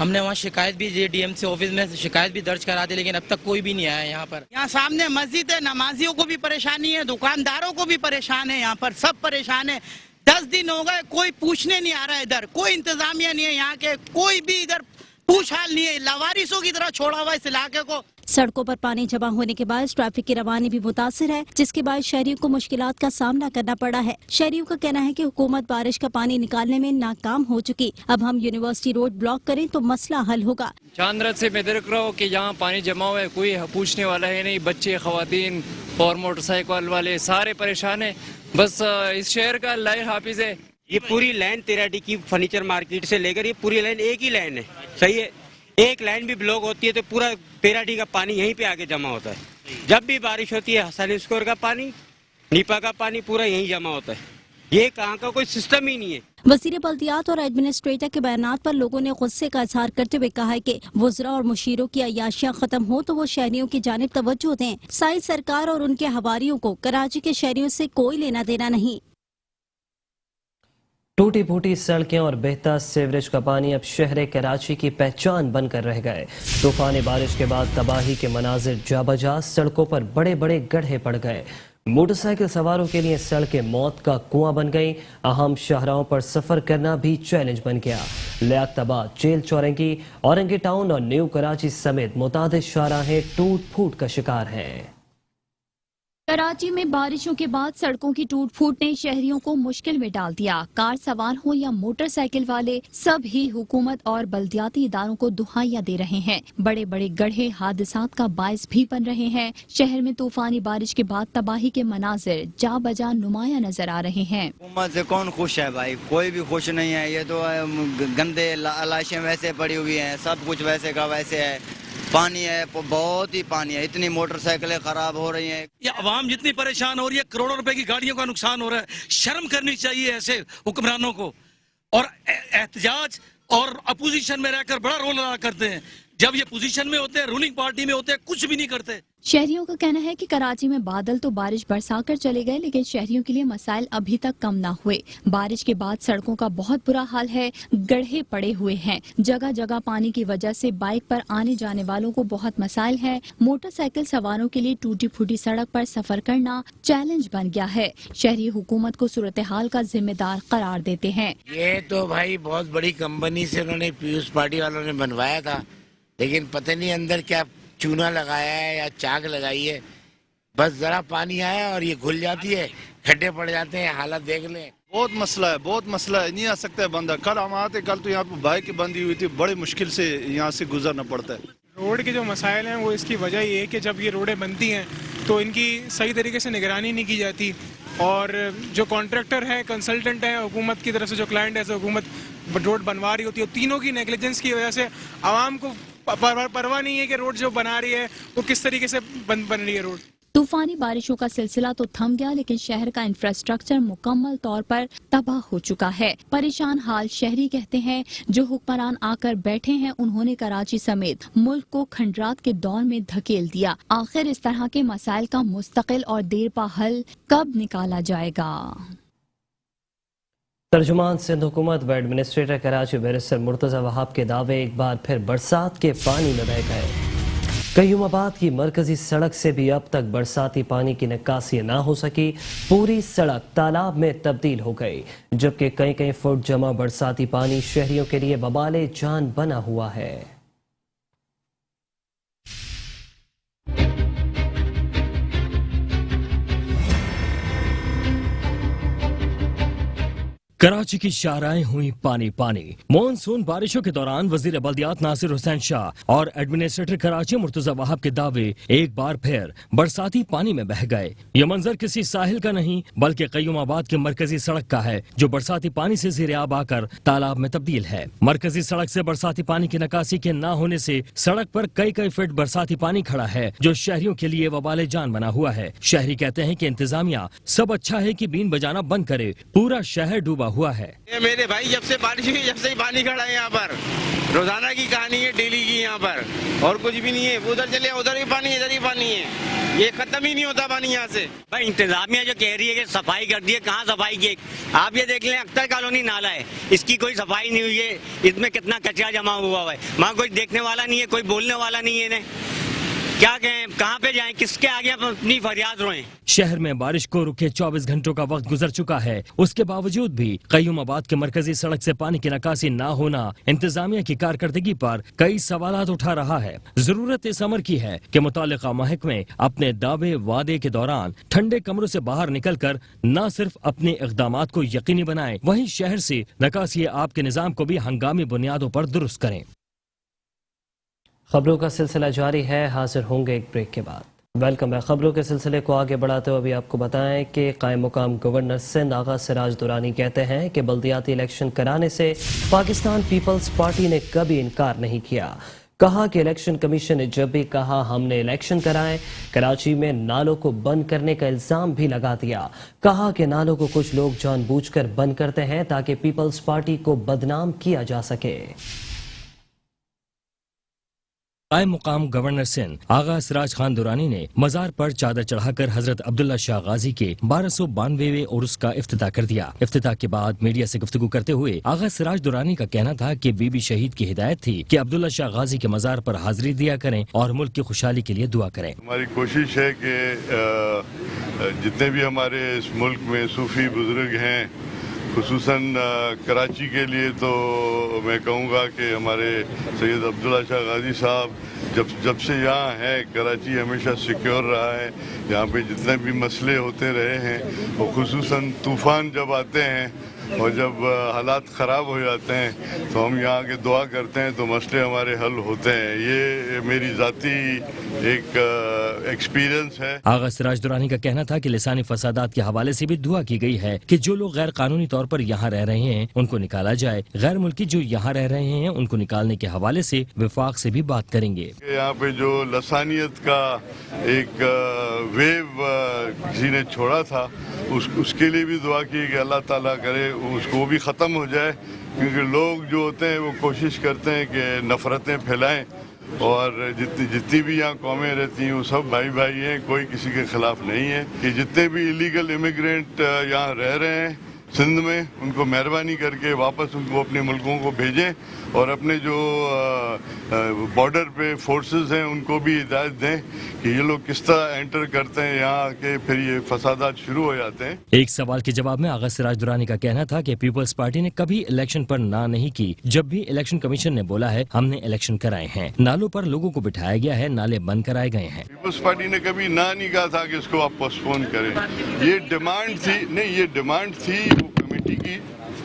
हमने वहाँ शिकायत भी दी, DMC ऑफिस में शिकायत भी दर्ज करा दी, लेकिन अब तक कोई भी नहीं आया यहाँ पर। यहाँ सामने मस्जिद है, नमाजियों को भी परेशानी है, दुकानदारों को भी परेशान है, यहाँ पर सब परेशान है। 10 दिन हो गए, कोई पूछने नहीं आ रहा है इधर, कोई इंतजामिया नहीं है, यहाँ के कोई भी इधर पूछ हाल नहीं है। लावारिसों की तरह छोड़ा हुआ इस इलाके को। सड़कों पर पानी जमा होने के बाद ट्रैफिक की रवानी भी मुतासिर है, जिसके बाद शहरियों को मुश्किलात का सामना करना पड़ा है। शहरियों का कहना है कि हुकूमत बारिश का पानी निकालने में नाकाम हो चुकी। अब हम यूनिवर्सिटी रोड ब्लॉक करें तो मसला हल होगा। चांद रात से मैं देख रहा हूँ कि यहाँ पानी जमा हुआ है, कोई पूछने वाला है नहीं। बच्चे, खवातीन और मोटरसाइकिल वाले सारे परेशान है। बस इस शहर का अल्लाह हाफिज है। ये पूरी लाइन 13D की फर्नीचर मार्केट से लेकर ये पूरी लाइन एक ही लाइन है, सही है। एक लाइन भी ब्लॉक होती है तो पूरा 13D का पानी यहीं पे आके जमा होता है। जब भी बारिश होती है, हसन स्कोर का पानी, नीपा का पानी पूरा यहीं जमा होता है। ये कहाँ का कोई सिस्टम ही नहीं है। वज़ीर बल्दियात और एडमिनिस्ट्रेटर के बयानात पर लोगों ने गुस्से का इजहार करते हुए कहा है कि वज़रा और मुशीरों की अय्याशियां खत्म हो तो वो शहरियों की जानिब तवज्जो दें। साई सरकार और उनके हवारियों को कराची के शहरियों से कोई लेना देना नहीं। टूटी फूटी सड़कें और बहता सीवरेज का पानी अब शहर कराची की पहचान बनकर रह गए। तूफानी बारिश के बाद तबाही के मनाजिर जा बजा, सड़कों पर बड़े बड़े गड्ढे पड़ गए। मोटरसाइकिल सवारों के लिए सड़कें मौत का कुआं बन गई। अहम शाहराहों पर सफर करना भी चैलेंज बन गया। लियाकताबाद, जेल चौरंगी, औरंगी टाउन और न्यू कराची समेत मुतादिद शाहराहें टूट फूट का शिकार हैं। कराची में बारिशों के बाद सड़कों की टूट फूट ने शहरियों को मुश्किल में डाल दिया। कार सवार हो या मोटरसाइकिल वाले, सब ही हुकूमत और बल्दियाती इदारों को दुहाइयां दे रहे हैं। बड़े बड़े गड्ढे हादसात का बायस भी बन रहे हैं। शहर में तूफानी बारिश के बाद तबाही के मनाजिर जा बजा नुमाया नजर आ रहे हैं। हुकूमत से कौन खुश है भाई? कोई भी खुश नहीं है। ये तो गंदे लाशें वैसे पड़ी हुई हैं, सब कुछ वैसे का वैसे है। पानी है, बहुत ही पानी है, इतनी मोटरसाइकिलें खराब हो रही हैं। ये अवाम जितनी परेशान हो रही है, करोड़ों रुपए की गाड़ियों का नुकसान हो रहा है। शर्म करनी चाहिए ऐसे हुक्मरानों को। और एहतजाज और अपोजिशन में रहकर बड़ा रोल अदा करते हैं। जब ये पोजीशन में होते हैं, रूलिंग पार्टी में होते हैं, कुछ भी नहीं करते। शहरियों का कहना है कि कराची में बादल तो बारिश बरसा कर चले गए, लेकिन शहरियों के लिए मसाइल अभी तक कम ना हुए। बारिश के बाद सड़कों का बहुत बुरा हाल है। गड्ढे पड़े हुए हैं, जगह जगह पानी की वजह से बाइक पर आने जाने वालों को बहुत मसाइल है। मोटरसाइकिल सवारों के लिए टूटी फूटी सड़क पर सफर करना चैलेंज बन गया है। शहरी हुकूमत को सूरत हाल का जिम्मेदार करार देते हैं। ये तो भाई बहुत बड़ी कंपनी से उन्होंने पीयूष पार्टी वालों ने बनवाया था, लेकिन पता नहीं अंदर क्या चूना लगाया है या चाक लगाई है। बस जरा पानी आया और ये घुल जाती है, खड्डे पड़ जाते हैं। हालत देख लें। बहुत मसला है, बहुत मसला है। नहीं आ सकता है बंदा। कल हम आते, कल तो यहाँ पे बाइक बंदी हुई थी, बड़ी मुश्किल से यहाँ से गुजरना पड़ता है। रोड के जो मसाइल हैं वो इसकी वजह ये है कि जब ये रोडें बनती हैं तो इनकी सही तरीके से निगरानी नहीं की जाती, और जो कॉन्ट्रैक्टर है, कंसल्टेंट है, हुकूमत की तरफ से जो क्लाइंट है, हुकूमत रोड बनवा रही होती है, तीनों की नेग्लिजेंस की वजह से आवाम को परवाह नहीं है कि रोड जो बना रही है वो किस तरीके से बन रही है रोड। तूफानी बारिशों का सिलसिला तो थम गया, लेकिन शहर का इंफ्रास्ट्रक्चर मुकम्मल तौर पर तबाह हो चुका है। परेशान हाल शहरी कहते हैं, जो हुक्मरान आकर बैठे हैं उन्होंने कराची समेत मुल्क को खंडरात के दौर में धकेल दिया। आखिर इस तरह के मसाइल का मुस्तकिल और देरपा हल कब निकाला जाएगा? तर्जुमान सिंध हुकूमत व एडमिनिस्ट्रेटर कराची बैरिस्टर मुर्तजा वहाब के दावे एक बार फिर बरसात के पानी में बह गए। कयूमाबाद की मरकजी सड़क से भी अब तक बरसाती पानी की निकासी न हो सकी। पूरी सड़क तालाब में तब्दील हो गई, जबकि कई कई फुट जमा बरसाती पानी शहरियों के लिए वबाले जान बना हुआ है। कराची की शाहराएं हुई पानी पानी। मॉनसून बारिशों के दौरान वजीर बल्दियात नासिर हुसैन शाह और एडमिनिस्ट्रेटर कराची मुर्तजा वहाब के दावे एक बार फिर बरसाती पानी में बह गए। ये मंजर किसी साहिल का नहीं बल्कि कयूमाबाद की मरकजी सड़क का है, जो बरसाती पानी से ज़ेरे आब आकर तालाब में तब्दील है। मरकजी सड़क से बरसाती पानी की निकासी के न होने से सड़क पर कई कई फीट बरसाती पानी खड़ा है, जो शहरियों के लिए वबाले जान बना हुआ है। शहरी कहते हैं कि इंतजामिया सब अच्छा है कि बीन बजाना बंद करे, पूरा शहर डूबा हुआ है। ये मेरे भाई जब से बारिश हुई, जब से ही पानी खड़ा है यहाँ पर। रोजाना की कहानी है, डेली की यहाँ पर, और कुछ भी नहीं है। उधर चले उधर भी पानी, इधर ही पानी है। ये खत्म ही नहीं होता पानी यहाँ से। भाई इंतजामिया जो कह रही है कि सफाई कर दी है, कहाँ सफाई की? आप ये देख लें, अख्तर कॉलोनी नाला है, इसकी कोई सफाई नहीं हुई है। इसमें कितना कचरा जमा हुआ है। वहाँ कोई देखने वाला नहीं है, कोई बोलने वाला नहीं है। क्या कहें, कहाँ पे जाएं, किसके आगे अपनी फरियाद रोएं? शहर में बारिश को रुके 24 घंटों का वक्त गुजर चुका है, उसके बावजूद भी कयूमाबाद के मरकजी सड़क से पानी की निकासी न होना इंतजामिया की कारकर्दगी पर कई सवालात उठा रहा है। जरूरत इस अमर की है कि मुतालिका महकमे अपने दावे वादे के दौरान ठंडे कमरों से बाहर निकल कर न सिर्फ अपने इक़दामात को यकीनी बनाएं, वहीं शहर से निकासी आब के निजाम को भी हंगामी बुनियादों पर दुरुस्त करें। खबरों का सिलसिला जारी है, हाजिर होंगे एक ब्रेक के बाद। वेलकम है। खबरों के सिलसिले को आगे बढ़ाते हुए अभी आपको बताएं कि कायम मुकाम गवर्नर सिंध आगा सिराज दुरानी कहते हैं कि बल्दियाती इलेक्शन कराने से पाकिस्तान पीपल्स पार्टी ने कभी इनकार नहीं किया। कहा कि इलेक्शन कमीशन ने जब भी कहा हमने इलेक्शन कराए, कराची में नालों को बंद करने का इल्जाम भी लगा दिया। कहा कि नालों को कुछ लोग जानबूझकर बंद करते हैं ताकि पीपल्स पार्टी को बदनाम किया जा सके। कायम मुकाम गवर्नर सिंध आगा सिराज खान दुरानी ने मजार पर चादर चढ़ाकर हजरत अब्दुल्ला शाह गाजी के 1292वें उर्स का इफ्तिताह कर दिया। इफ्तिताह के बाद मीडिया से गुफ्तगू करते हुए आगा सिराज दुरानी का कहना था कि बीबी शहीद की हिदायत थी कि अब्दुल्ला शाह गाजी के मजार पर हाजिरी दिया करें और मुल्क की खुशहाली के लिए दुआ करें। हमारी कोशिश है कि जितने भी हमारे इस मुल्क में सूफ़ी बुज़ुर्ग हैं, खुसूसन कराची के लिए तो मैं कहूँगा कि हमारे सैयद अब्दुल्ला शाह गाजी साहब जब से यहाँ हैं, कराची हमेशा सिक्योर रहा है। यहाँ पे जितने भी मसले होते रहे हैं, वो खुसूसन तूफ़ान जब आते हैं और जब हालात ख़राब हो जाते हैं तो हम यहाँ के दुआ करते हैं तो मसले हमारे हल होते हैं। ये मेरी ज़ाती एक एक्सपीरियंस है। आगा सिराज दुरानी का कहना था कि लिसानी फसादात के हवाले से भी दुआ की गई है कि जो लोग गैर कानूनी तौर पर यहाँ रह रहे हैं उनको निकाला जाए। गैर मुल्की जो यहाँ रह रहे हैं उनको निकालने के हवाले से वफाक से भी बात करेंगे। यहाँ पे जो लसानियत का एक वेव किसी ने छोड़ा था, उसके लिए भी दुआ की कि अल्लाह ताला करे उसको भी ख़त्म हो जाए, क्योंकि लोग जो होते हैं वो कोशिश करते हैं कि नफ़रतें फैलाएं, और जितनी भी यहाँ कौमें रहती हैं वो सब भाई भाई हैं, कोई किसी के ख़िलाफ़ नहीं है। कि जितने भी इलीगल इमिग्रेंट यहाँ रह रहे हैं सिंध में, उनको मेहरबानी करके वापस उनको अपने मुल्कों को भेजें, और अपने जो बॉर्डर पे फोर्सेस हैं उनको भी हिदायत दें कि ये लोग किस तरह एंटर करते हैं यहाँ के, फिर ये फसादात शुरू हो जाते हैं। एक सवाल के जवाब में आगा सिराज दुरानी का कहना था कि पीपल्स पार्टी ने कभी इलेक्शन पर ना नहीं की। जब भी इलेक्शन कमीशन ने बोला है हमने इलेक्शन कराए हैं, नालों पर लोगों को बिठाया गया है, नाले बंद कराए गए हैं। पीपल्स पार्टी ने कभी ना नहीं कहा था कि इसको आप पोस्टपोन करें। ये डिमांड थी, नहीं ये डिमांड थी वो कमेटी की।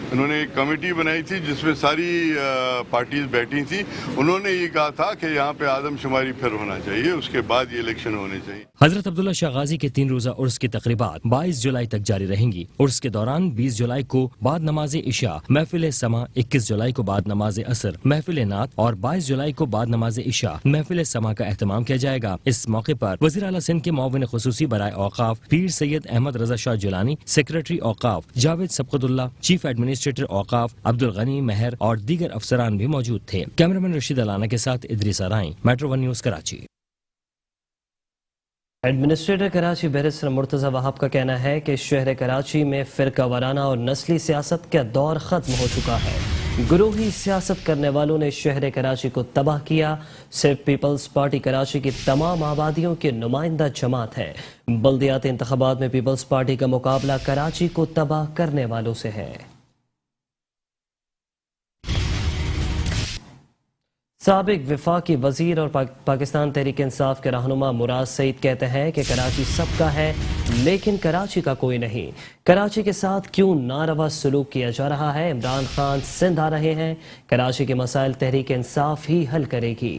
उन्होंने एक कमेटी बनाई थी जिसमें सारी पार्टीज बैठी थी। उन्होंने ये कहा था कि यहाँ पे आदमशुमारी फिर होना चाहिए, उसके बाद ये इलेक्शन होने चाहिए। हजरत अब्दुल्ला शाह गाजी के 3 रोजा उर्स की तकरीबात 22 जुलाई तक जारी रहेंगी। उर्स के दौरान 20 जुलाई को बाद नमाज इशा महफिल समा, 21 जुलाई को बाद नमाज असर महफिल नात और 22 जुलाई को बाद नमाज इशा महफिल समा का एहतमाम किया जाएगा। इस मौके पर वज़ीर आला सिंध के मुअव्विन खुसूसी बराए औकाफ पीर सैयद अहमद रजा शाह जिलानी, सेक्रेटरी औकाफ जावेद सबकतुल्ला, चीफ एडमिनिस्ट्रेटर औकाफ अब्दुल गनी महर और दीगर अफसरान भी मौजूद थे। कैमरामैन रशीद अलाना के साथ Idrees Arain, metro 1 news Karachi. Administrator Karachi barrister Murtaza Wahab का कहना है कि शहर कराची में फ़िरका वाराना और नस्ली सियासत का दौर ख़त्म हो चुका है। गुरूही सियासत करने वालों ने शहर कराची को तबाह किया। सिर्फ पीपल्स पार्टी कराची की तमाम आबादियों की नुमाइंदा जमात है। बल्दियाती इंतखाबात में पीपल्स पार्टी का मुकाबला कराची को तबाह करने वालों से है। साबिक वफाकी वजीर और पाकिस्तान तहरीक इंसाफ के रहनुमा मुराद सईद कहते हैं कि कराची सबका है लेकिन कराची का कोई नहीं। कराची के साथ क्यों नारवा सलूक किया जा रहा है? इमरान खान सिंध आ रहे हैं, कराची के मसाइल तहरीक इंसाफ ही हल करेगी।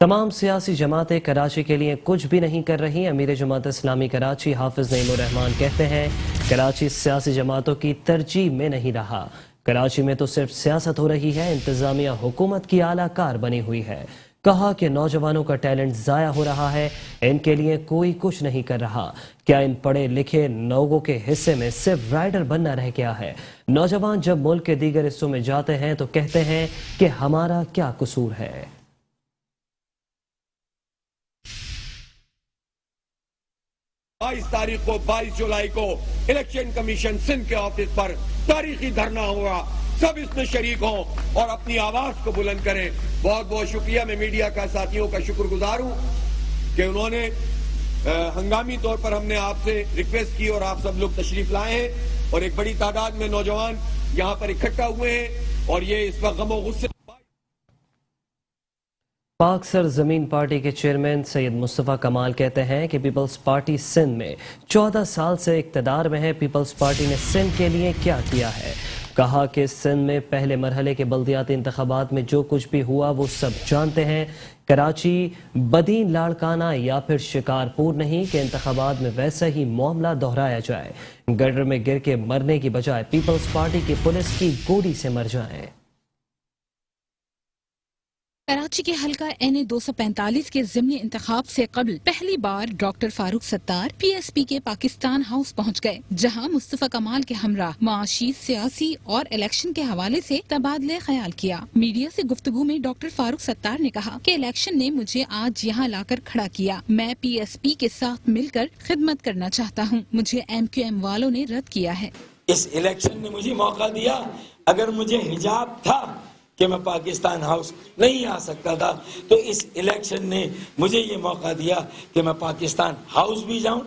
तमाम सियासी जमातें कराची के लिए कुछ भी नहीं कर रही। अमीर जमात इस्लामी कराची हाफिज नईमुर रहमान कहते हैं कराची सियासी जमातों की तरजीह में नहीं रहा। कराची में तो सिर्फ सियासत हो रही है, इंतजामिया हुकूमत की आला कार बनी हुई है। कहा कि नौजवानों का टैलेंट जाया हो रहा है, इनके लिए कोई कुछ नहीं कर रहा। क्या इन पढ़े लिखे लोगों के हिस्से में सिर्फ राइडर बनना रह गया है? नौजवान जब मुल्क के दीगर हिस्सों में जाते हैं तो कहते हैं कि हमारा क्या कसूर है। 22 तारीख को 22 जुलाई को इलेक्शन कमीशन सिंध के ऑफिस पर तारीखी धरना होगा। सब इसमें शरीक हों और अपनी आवाज को बुलंद करें। बहुत बहुत शुक्रिया। मैं मीडिया का साथियों का शुक्रगुजार हूं कि उन्होंने हंगामी तौर पर हमने आपसे रिक्वेस्ट की और आप सब लोग तशरीफ लाए हैं और एक बड़ी तादाद में नौजवान यहाँ पर इकट्ठा हुए हैं और ये इस वक्त गमो गुस्से। पाक सर जमीन पार्टी के चेयरमैन सैयद मुस्तफ़ा कमाल कहते हैं कि पीपल्स पार्टी सिंध में 14 साल से इक़्तिदार में है। पीपल्स पार्टी ने सिंध के लिए क्या किया है? कहा कि सिंध में पहले मरहले के बल्दियाती इंतखाबात में जो कुछ भी हुआ वो सब जानते हैं। कराची बदीन लाड़काना या फिर शिकारपुर नहीं कि इंतखाबात में वैसा ही मामला दोहराया जाए। गटर में गिर के मरने की बजाय पीपल्स पार्टी की पुलिस की गोली से मर जाए। कराची के हल्का NA 245 के ज़िमनी इंतखाब से कबल पहली बार डॉक्टर फारूक सत्तार PSP के पाकिस्तान हाउस पहुंच गए, जहां मुस्तफ़ा कमाल के हमरा माशी, सियासी और इलेक्शन के हवाले से तबादले ख्याल किया। मीडिया से गुफ्तगू में डॉक्टर फारूक सत्तार ने कहा कि इलेक्शन ने मुझे आज यहाँ लाकर खड़ा किया। मैं PSP के साथ मिलकर खिदमत करना चाहता हूँ। मुझे MQM वालों ने रद्द किया है। इस इलेक्शन ने मुझे मौका दिया। अगर मुझे हिजाब था کہ میں پاکستان ہاؤس نہیں آ سکتا تھا، تو اس الیکشن نے مجھے یہ موقع دیا کہ میں پاکستان ہاؤس بھی جاؤں،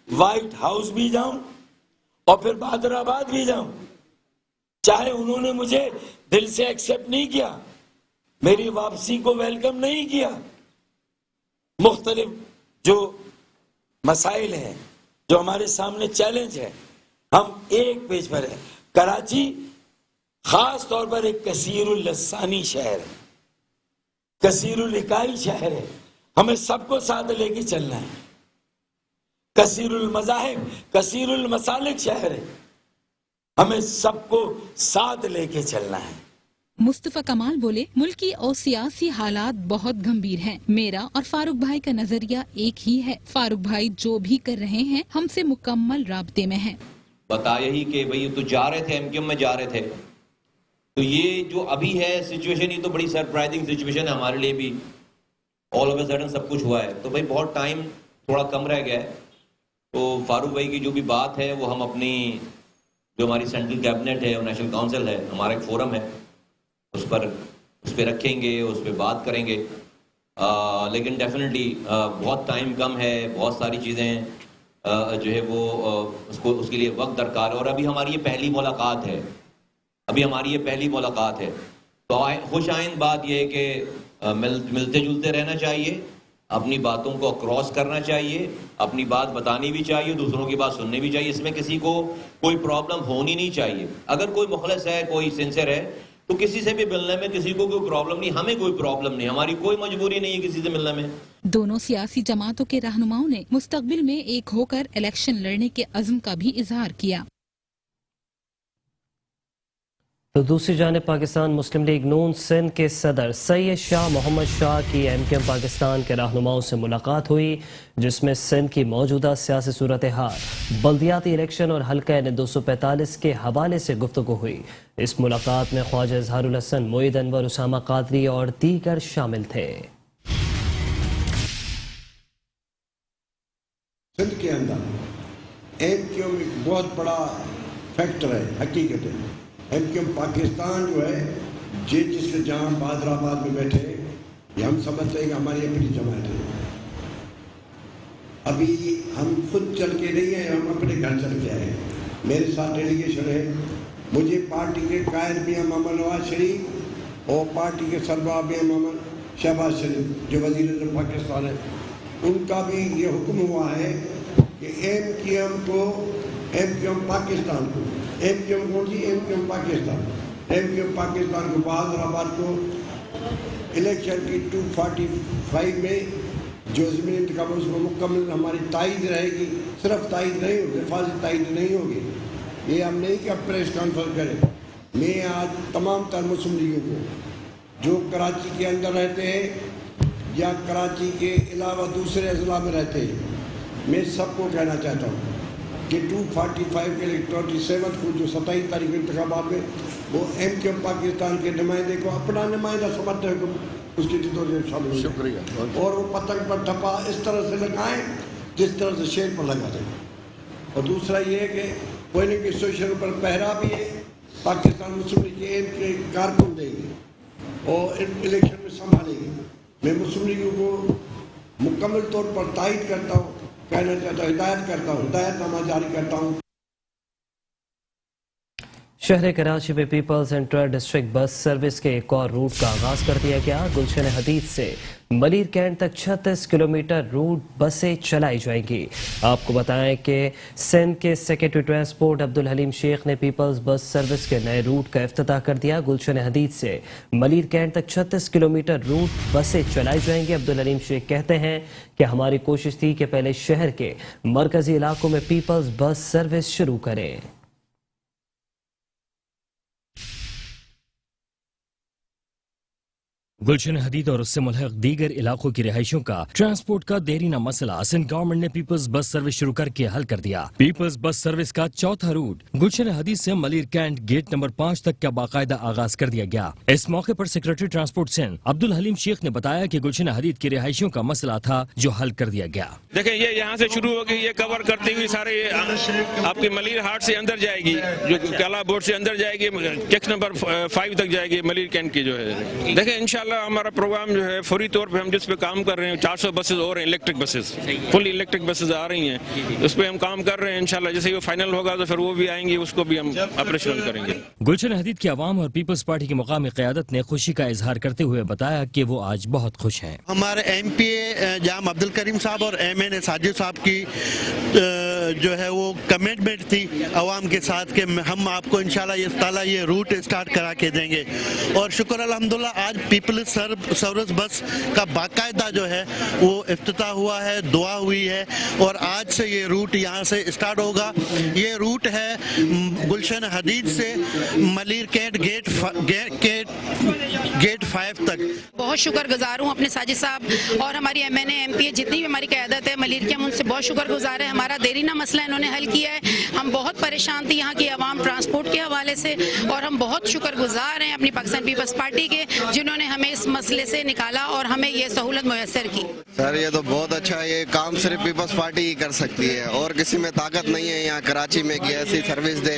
وائٹ ہاؤس بھی جاؤں اور پھر بہادر آباد بھی جاؤں. چاہے انہوں نے مجھے دل سے ایکسیپٹ نہیں کیا، میری واپسی کو ویلکم نہیں کیا، مختلف جو مسائل ہیں، جو ہمارے سامنے چیلنج ہے، ہم ایک پیج پر ہیں. کراچی خاص طور پر ایک کثیر اللسانی شہر ہے، کثیر الاکائی شہر ہے، ہمیں سب کو ساتھ لے کے چلنا ہے. کثیر المذاہب، کثیر المسالک شہر ہے، ہمیں سب کو ساتھ لے کے چلنا ہے. مصطفیٰ کمال بولے، ملکی اور سیاسی حالات بہت گمبھیر ہیں. میرا اور فاروق بھائی کا نظریہ ایک ہی ہے. فاروق بھائی جو بھی کر رہے ہیں ہم سے مکمل رابطے میں ہیں. بتایا ہی کہ بھئی تو جا رہے تھے، ایم کیو ایم میں جا رہے تھے، تو یہ جو ابھی ہے سچویشن، یہ تو بڑی سرپرائزنگ سچویشن ہے ہمارے لیے بھی. آل آف اے سڈن سب کچھ ہوا ہے، تو بھئی بہت ٹائم تھوڑا کم رہ گیا ہے. تو فاروق بھائی کی جو بھی بات ہے وہ ہم اپنی جو ہماری سینٹرل کیبنٹ ہے اور نیشنل کونسل ہے، ہمارا ایک فورم ہے، اس پہ رکھیں گے، اس پہ بات کریں گے. لیکن ڈیفینیٹلی بہت ٹائم کم ہے، بہت ساری چیزیں جو ہے وہ اس کے لیے وقت درکار ہے. اور ابھی ہماری یہ پہلی ملاقات ہے، تو خوش آئند بات یہ ہے کہ ملتے جلتے رہنا چاہیے، اپنی باتوں کو کراس کرنا چاہیے، اپنی بات بتانی بھی چاہیے، دوسروں کی بات سننی بھی چاہیے. اس میں کسی کو کوئی پرابلم ہونی نہیں چاہیے. اگر کوئی مخلص ہے، کوئی سنسر ہے، تو کسی سے بھی ملنے میں کسی کو کوئی پرابلم نہیں، ہمیں کوئی پرابلم نہیں، ہماری کوئی مجبوری نہیں ہے کسی سے ملنے میں. دونوں سیاسی جماعتوں کے رہنماؤں نے مستقبل میں ایک ہو کر الیکشن لڑنے کے عزم کا بھی اظہار کیا. تو دوسری جانب پاکستان مسلم لیگ نون سندھ کے صدر سید شاہ محمد شاہ کی ایم کیو ایم پاکستان کے رہنماؤں سے ملاقات ہوئی، جس میں سندھ کی موجودہ سیاسی صورتحال، بلدیاتی الیکشن اور حلقہ N245 کے حوالے سے گفتگو ہوئی. اس ملاقات میں خواجہ اظہار الحسن، معید انور، اسامہ قادری اور دیگر شامل تھے. سندھ کے اندر ایم کیو ایم ایک بہت بڑا فیکٹر ہے، حقیقت ہے. ایم کیو ایم پاکستان جو ہے، جس کے جہاں بہادر آباد میں بیٹھے، یہ ہم سمجھتے ہیں کہ ہماری اپنی جماعت ہے. ابھی ہم خود چل کے نہیں ہیں، ہم اپنے گھر چل کے آئے. میرے ساتھ ڈیلیگیشن ہے، مجھے پارٹی کے قائد بھی ہیں محمد نواز شریف اور پارٹی کے سربراہ بھی ہیں محمد شہباز شریف جو وزیر اعظم پاکستان ہے. ان کا بھی یہ حکم ہوا ہے کہ ایم کیو ایم پاکستان کو، ایم کیو ایم کون سی، ایم کیو ایم پاکستان کو بہادر آباد کو الیکشن کی 245 میں جو ضمنی انتخاب اس کو مکمل ہماری تائید رہے گی. صرف تائید نہیں ہوگی، حفاظت تائید نہیں ہوگی. یہ ہم نہیں کہ اب پریس کانفرنس کریں. میں آج تمام تر مسلم لیگوں کو جو کراچی کے اندر رہتے ہیں یا کراچی کے علاوہ دوسرے اضلاع میں رہتے ہیں، میں سب کو کہنا چاہتا ہوں کہ 245 کے لیے 27 کو جو 27 تاریخ انتخابات میں وہ ایم کیو ایم پاکستان کے نمائندے کو اپنا نمائندہ سمجھتے ہیں، اس کی طور سے شامل ہو. شکریہ. اور وہ پتنگ پر ٹھپا اس طرح سے لگائیں جس طرح سے شیر پر لگا دیں. اور دوسرا یہ ہے کہ کوئی نہ کوئی اسٹیشن پر پہرا بھی ہے، پاکستان مسلم لیگ کے ایم کے کارکن دیں گے اور الیکشن میں سنبھالیں گے. میں مسلم لیگوں کو مکمل طور پر تائید کرتا ہوں، کہنا چاہتا ہوں، ہدایت نامہ جاری کرتا ہوں. شہر کراچی میں people's inter district bus service کے ایک اور روٹ کا آغاز کر دیا گیا. گلشن حدید سے ملیر کینٹ تک 36 کلومیٹر روٹ بسیں چلائی جائیں گی. آپ کو بتائیں کہ سندھ کے سیکرٹری ٹرانسپورٹ عبدالحلیم شیخ نے پیپلز بس سروس کے نئے روٹ کا افتتاح کر دیا. گلشن حدید سے ملیر کینٹ تک 36 کلومیٹر روٹ بسیں چلائی جائیں گی. عبدالحلیم شیخ کہتے ہیں کہ ہماری کوشش تھی کہ پہلے شہر کے مرکزی علاقوں میں پیپلز بس سروس شروع کریں. गुलशन हदीद और उससे मुल्हक दीगर इलाकों की रिहायशों का ट्रांसपोर्ट का देरीना मसला सिंध गवर्नमेंट ने पीपल्स बस सर्विस शुरू करके हल कर दिया। पीपल्स बस सर्विस का चौथा रूट गुलशन हदीद से मलिर कैंट गेट नंबर 5 तक का बाकायदा आगाज कर दिया गया। इस मौके पर सेक्रेटरी ट्रांसपोर्ट सिंध अब्दुल हलीम शेख ने बताया कि गुलशन हदीद की रिहायशियों का मसला था जो हल कर दिया गया। देखें, ये यहाँ से शुरू होगी, ये कवर करती हुई सारे आपके मलिर हाट से अंदर जाएगी, जो काला बोर्ड से अंदर जाएगी, चेक नंबर 5 तक जाएगी मलिर कैंट की जो है। देखें, इंशाल्लाह हमारा प्रोग्राम जो है फौरी तौर पे हम जिस पे काम कर रहे हैं 400 बसेस और electric buses, full electric buses आ रही हैं, उस पे हम काम कर रहे हैं। इंशाल्लाह जैसे वो फाइनल होगा तो फिर वो भी आएंगी, उसको भी हम ऑपरेशनल करेंगे। गुलशन हदीद की आवाम और पीपल्स पार्टी की मुकामी क़यादत ने खुशी का इजहार करते हुए बताया कि वो आज बहुत खुश हैं। हमारे MP जाम अब्दुल करीम साहब और MNA साजिद साहब की जो है वो कमिटमेंट थी आवाम के साथ कि हम आपको इंशाल्लाह ये रूट स्टार्ट करा के देंगे। और शुक्र अल्हम्दुलिल्लाह आज पीपल्स सर्विस बस का बाकायदा जो है वो इफ्तिताह हुआ है, दुआ हुई है और आज से ये रूट यहाँ से स्टार्ट होगा। ये रूट है गुलशन हदीद से मलिर कैंट गेट 5 तक। बहुत शुक्रगुजार हूँ अपने साजिद साहब और हमारी MNA MP जितनी भी हमारी क़यादत है मलिर की, हम उनसे बहुत शुक्रगुजार है। हमारा देरीना मसला इन्होंने हल किया है। हम बहुत परेशान थे यहाँ की आवाम ट्रांसपोर्ट के हवाले से और हम बहुत शुक्रगुजार हैं अपनी पाकिस्तान पीपल्स पार्टी के, जिन्होंने हमें इस मसले से निकाला और हमें ये सहूलत मुयस्सर की। सर ये तो बहुत अच्छा है, ये काम सिर्फ पीपल्स पार्टी ही कर सकती है और किसी में ताकत नहीं है यहाँ कराची में कि ऐसी सर्विस दे,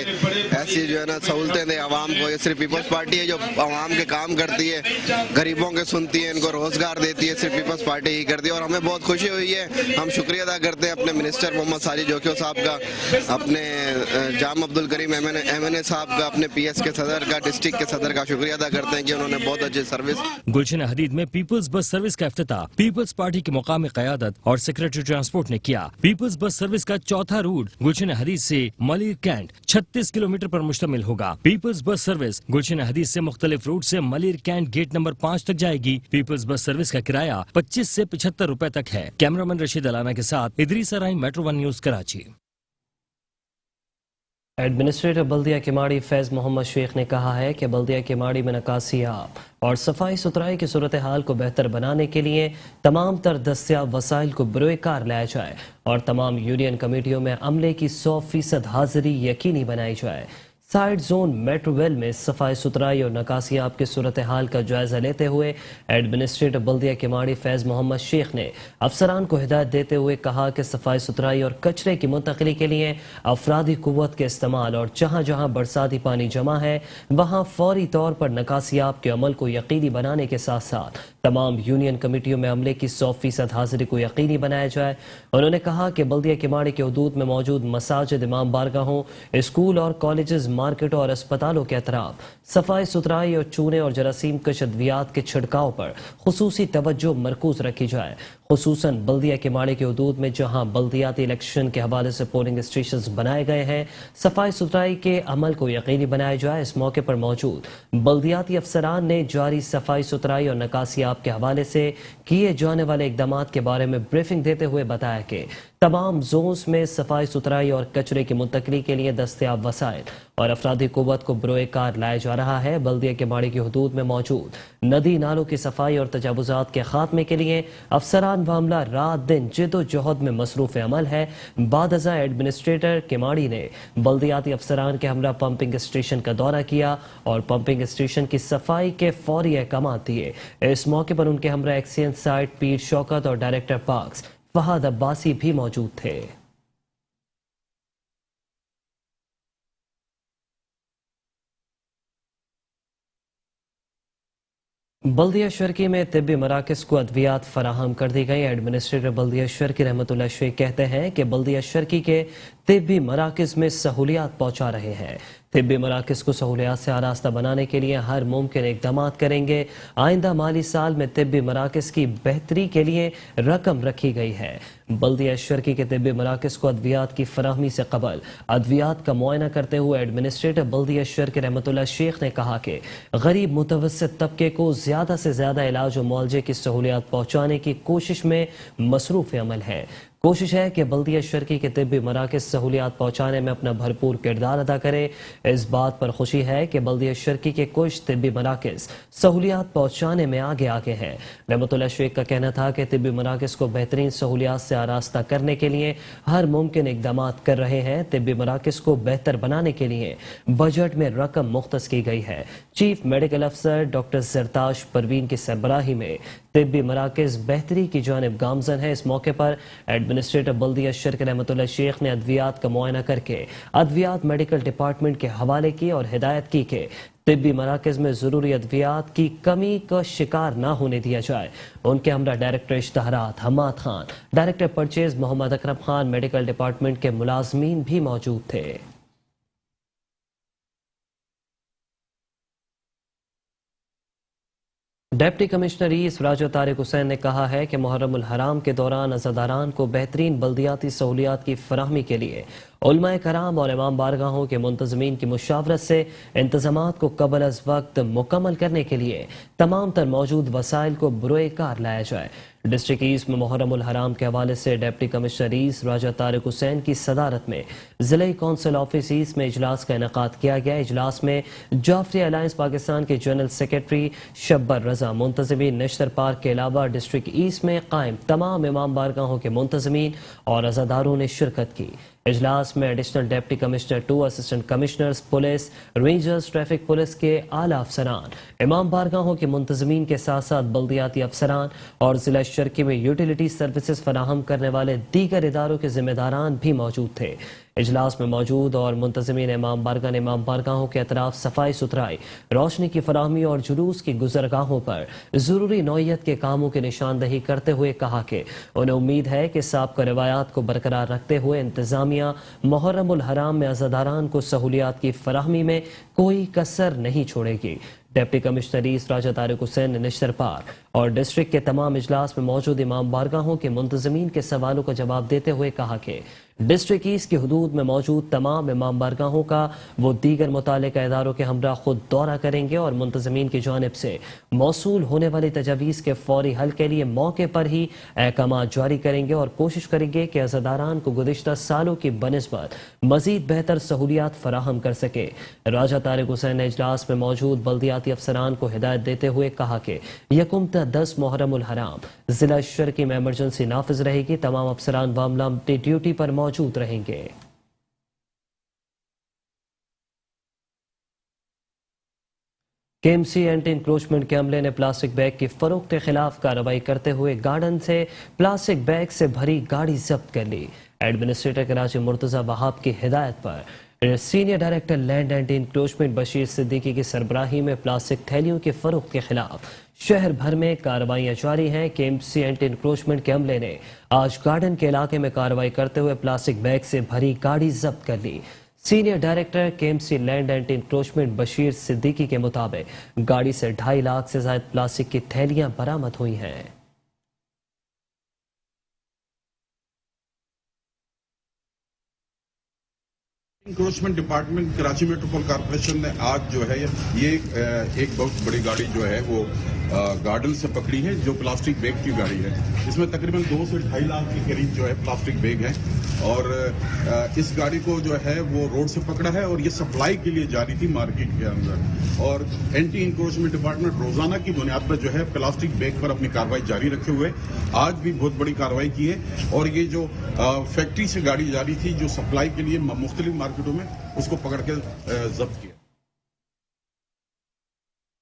ऐसी जो है ना सहूलतें दे आवाम को। ये सिर्फ पीपल्स पार्टी है जो आवाम के काम करती है, गरीबों के सुनती है, इनको रोजगार देती है, सिर्फ पीपल्स पार्टी ही करती है। और हमें बहुत खुशी हुई है, हम शुक्रिया अदा करते हैं अपने मिनिस्टर मोहम्मद साजिद जोखियो साहब का, अपने जाम अब्दुल करीम MNA साहब का, अपने PS के सदर का, डिस्ट्रिक्ट के सदर का शुक्रिया अदा करते हैं कि उन्होंने बहुत अच्छी सर्विस। गुलशन हदीद में पीपल्स बस सर्विस का इफ्तिताह पीपल्स पार्टी की मुकामी क़यादत और सेक्रेटरी ट्रांसपोर्ट ने किया। पीपल्स बस सर्विस का चौथा रूट गुलशन हदीद से मलिर कैंट 36 किलोमीटर पर मुश्तमिल होगा। पीपल्स बस सर्विस गुलशन हदीद से मुख्तलिफ रूट से मलिर कैंट गेट नंबर 5 तक जाएगी। पीपल्स बस सर्विस का किराया 25 से 75 रुपए तक है। कैमरामैन रशीद अलाना के साथ इदरीस अराई, मेट्रो 1 न्यूज कराची। एडमिनिस्ट्रेटर बल्दिया किमाड़ी फैज़ मोहम्मद शेख ने कहा है कि बल्दिया किमाड़ी में नकासियाब और सफाई सुथराई की सूरत हाल को बेहतर बनाने के लिए तमाम तर दस्तियाब वसाइल को बरोएकार लाया जाए और तमाम यूनियन कमेटियों में अमले की 100% हाजिरी यकीनी बनाई जाए। साइड जोन मेट्रोवेल में सफाई सुथराई और नकासियाब की सूरत हाल का जायजा लेते हुए एडमिनिस्ट्रेटर बल्दिया किमाड़ी फैज़ मोहम्मद शेख ने अफसरान को हिदायत देते हुए कहा कि सफाई सुथराई और कचरे की मुंतकली के लिए अफरादी कुव्वत के इस्तेमाल और जहाँ जहाँ बरसाती पानी जमा है वहाँ फौरी तौर पर नकासियाब के अमल को यकीनी बनाने के साथ साथ तमाम यूनियन कमेटियों में अमले की 100% हाजिरी को यकीनी बनाया जाए। उन्होंने कहा कि बल्दिया किमाड़ी के हुदूद में मौजूद मसाजिद, इमाम बारगाहों, स्कूल और कॉलेजेस, मार्केटों और अस्पतालों के अतराफ सफाई सुथराई और चूने और जरासीम कश अद्वियात के छिड़काव पर खुसूसी तवज्जो मरकूज रखी जाए। खुसूसन बल्दिया किमाड़ी के हुदूद में जहाँ बल्दियाती इलेक्शन के हवाले से पोलिंग स्टेशन बनाए गए हैं, सफाई सुथराई के अमल को यकीनी बनाया जाए। इस मौके पर मौजूद बल्दियाती अफसरान ने जारी सफाई सुथराई और नकासियाब के हवाले से किए जाने वाले इकदाम के बारे में ब्रीफिंग देते हुए बताया कि तमाम जोन्स में सफाई सुथराई और कचरे की मुंतकली के लिए दस्तियाब वसाइल और अफरादी कुव्वत को बरोएकार लाया जा रहा है। बल्दिया किमाड़ी की हुदूद में मौजूद नदी नालों की सफाई और तजावुजात के खात्मे के लिए अफसरान व अमला रात दिन जिद्दोजहद में मसरूफ अमल है। बादअज़ा एडमिनिस्ट्रेटर किमाड़ी ने बल्दियाती अफसरान के हमरा पंपिंग स्टेशन का दौरा किया और पंपिंग स्टेशन की सफाई के फौरी अहकामात दिए। इस मौके पर उनके हमरा एक्सीएन साइड पीर शौकत और डायरेक्टर पार्क्स फहद अब्बासी भी मौजूद थे। बल्दिया शर्की में तिब्बी मराकज़ को अद्वियात फराहम कर दी गई। एडमिनिस्ट्रेटर बल्दिया शर्की रहमतुल्लाह शेख कहते हैं कि बल्दिया शर्की के तिब्बी मराकज़ में सहूलियात पहुँचा रहे हैं। तिब्बी मराकज़ को सहूलियात से आरास्ता बनाने के लिए हर मुमकिन इक़दाम करेंगे। आइंदा माली साल में तिब्बी मराकज़ की बेहतरी के लिए रकम रखी गई है। बल्दिया शर्की के तिब्बी मराकज़ को अद्वियात की फराहमी से कबल अद्वियात का मुआयना करते हुए एडमिनिस्ट्रेटर बल्दिया शर्की रहमतुल्लाह शेख ने कहा कि गरीब मुतवस्सित तबके को ज़्यादा से ज़्यादा इलाज और मुआलजे की सहूलियात पहुँचाने की कोशिश में मसरूफ़ अमल है। कोशिश है कि बल्दिया शर्की के तिब्बी मराकज़ सहूलियात पहुँचाने में अपना भरपूर किरदार अदा करे। इस बात पर खुशी है कि बल्दिया शर्की के कुछ तिब्बी मराकज़ सहूलियात पहुँचाने में आगे हैं। रहमतुल्लाह शेख का कहना था कि तिब्बी मराकज़ को बेहतरीन सहूलियात से आरास्ता करने के लिए हर मुमकिन इक़दाम कर रहे हैं। तिब्बी मराकज़ को बेहतर बनाने के लिए बजट में रकम मुख्तस की गई है। चीफ मेडिकल अफसर डॉक्टर जरताश परवीन की सरबराही में तिब्बी मराकज़ बेहतरी की जानिब गामजन है। इस मौके पर एडमिनिस्ट्रेटर बल्दिया शर्क रहमतुल्लाह शेख ने अद्वियात का मुआयना करके अद्वियात मेडिकल डिपार्टमेंट के हवाले की और हिदायत की कि तिब्बी मराकज़ में ज़रूरी अद्वियात की कमी का शिकार ना होने दिया जाए। उनके हमरा डायरेक्टर इश्तहारात Hammad Khan, director purchase Mohammad Akram Khan, medical department के मुलाजमीन भी मौजूद थे। Deputy commissioner east Raja Tariq Hussain ने कहा है कि मुहर्रमुल हराम के दौरान अज़ादारान को बेहतरीन बल्दियाती सहूलियात की फराहमी के लिए उलमाए कराम और इमाम बारगाहों के मुंतज़मीन की मुशावरत से इंतज़ामात को कबल अज़ वक्त मुकम्मल करने के लिए तमाम तर मौजूद वसाइल को बुरोए कार लाया जाए। डिस्ट्रिक्ट ईस्ट में मुहर्रमुल हराम के हवाले से deputy commissioner east Raja Tariq Hussain की सदारत में ज़िले कौंसिल ऑफिस ईस्ट में इजलास का इनेकाद किया गया। इजलास में जाफरी अलायंस पाकिस्तान के जनरल सेक्रेटरी शब्बर रजा, मुंतज़मीन नश्तर पार्क के अलावा डिस्ट्रिक्ट ईस्ट में कायम तमाम इमाम बारगाहों के मुंतज़मीन और अज़ादारों ने शिरकत की। इजलास में additional deputy commissioner 2, assistant commissioners police, rangers, traffic police के आला अफसरान, इमाम बारगाहों के मुंतज़मीन के साथ साथ बल्दियाती अफसरान और जिला शर्की में यूटिलिटी सर्विसेज फराहम करने वाले दीगर इदारों के जिम्मेदारान भी मौजूद थे। इजलास में मौजूद और मुंतज़मीन इमाम बारगाहों के अतराफ सफाई सुथराई, रोशनी की फराहमी और जुलूस की गुजरगाहों पर ज़रूरी नौइयत के कामों की निशानदही करते हुए कहा कि उन्हें उम्मीद है कि साबिक़ा रिवायात को बरकरार रखते हुए इंतज़ामिया मुहर्रमुल हराम में अज़ादारान को सहूलियात की फराहमी में कोई कसर नहीं छोड़ेगी। Deputy commissioner east Raja Tariq Hussain ने नश्तर पार्क और डिस्ट्रिक्ट के तमाम इजलास में मौजूद इमाम बारगाहों के मुंतज़मीन के सवालों का जवाब देते हुए कहा कि डिस्ट्रिक्ट ईस्ट की हुदूद में मौजूद तमाम इमाम बारगाहों का वो दीगर मुतालिका इदारों के हमरा खुद दौरा करेंगे और मुंतज़मीन की जानिब से मौसूल होने वाली तजावीज़ के फौरी हल के लिए मौके पर ही अहकाम जारी करेंगे और कोशिश करेंगे कि अज़ादारान को गुज़िश्ता सालों की बनिस्बत मज़ीद बेहतर सहूलियात फराहम कर सके। राजा तारिक हुसैन ने इजलास में मौजूद बल्दियाती अफसरान को हिदायत देते हुए कहा कि यकुम ता 10 मुहर्रमुल हराम जिला शर्की में इमरजेंसी नाफिज रहेगी। तमाम अफसरान मामला अपनी ड्यूटी पर मौजूद रहेंगे। केएमसी एंटी इंक्रोचमेंट के अमले ने प्लास्टिक बैग की फरोख्त के खिलाफ कार्रवाई करते हुए गार्डन से प्लास्टिक बैग से भरी गाड़ी जब्त कर ली। एडमिनिस्ट्रेटर कराची मुर्तजा वहाब की हिदायत पर senior director land anti encroachment Bashir Siddiqui की सरबराही में प्लास्टिक थैलियों की फरोख्त के खिलाफ शहर भर में कार्रवाइयां जारी हैं। केएमसी एंटी इंक्रोचमेंट के अमले ने आज गार्डन के इलाके में कार्रवाई करते हुए प्लास्टिक बैग से भरी गाड़ी जब्त कर ली। Senior director KMC land anti encroachment Bashir Siddiqui के मुताबिक गाड़ी से 2.5 लाख से ज्यादा प्लास्टिक की थैलियां बरामद हुई हैं। Encroachment department Karachi Metropole corporation ने आज जो है ये एक बहुत बड़ी गाड़ी जो है वो गार्डन से पकड़ी है, जो प्लास्टिक बैग की गाड़ी है। इसमें तकरीबन 2 से 2.5 लाख के करीब जो है प्लास्टिक बैग है और इस गाड़ी को जो है वो रोड से पकड़ा है और ये सप्लाई के लिए जा रही थी मार्केट के अंदर। और एंटी इंक्रोचमेंट डिपार्टमेंट रोजाना की बुनियाद पर जो है प्लास्टिक बैग पर अपनी कार्रवाई जारी रखे हुए आज भी बहुत बड़ी कार्रवाई की है और ये जो फैक्ट्री से गाड़ी जा रही थी जो सप्लाई के लिए मुख्तलिफ मार्केटों में, उसको पकड़ के जब्त किया।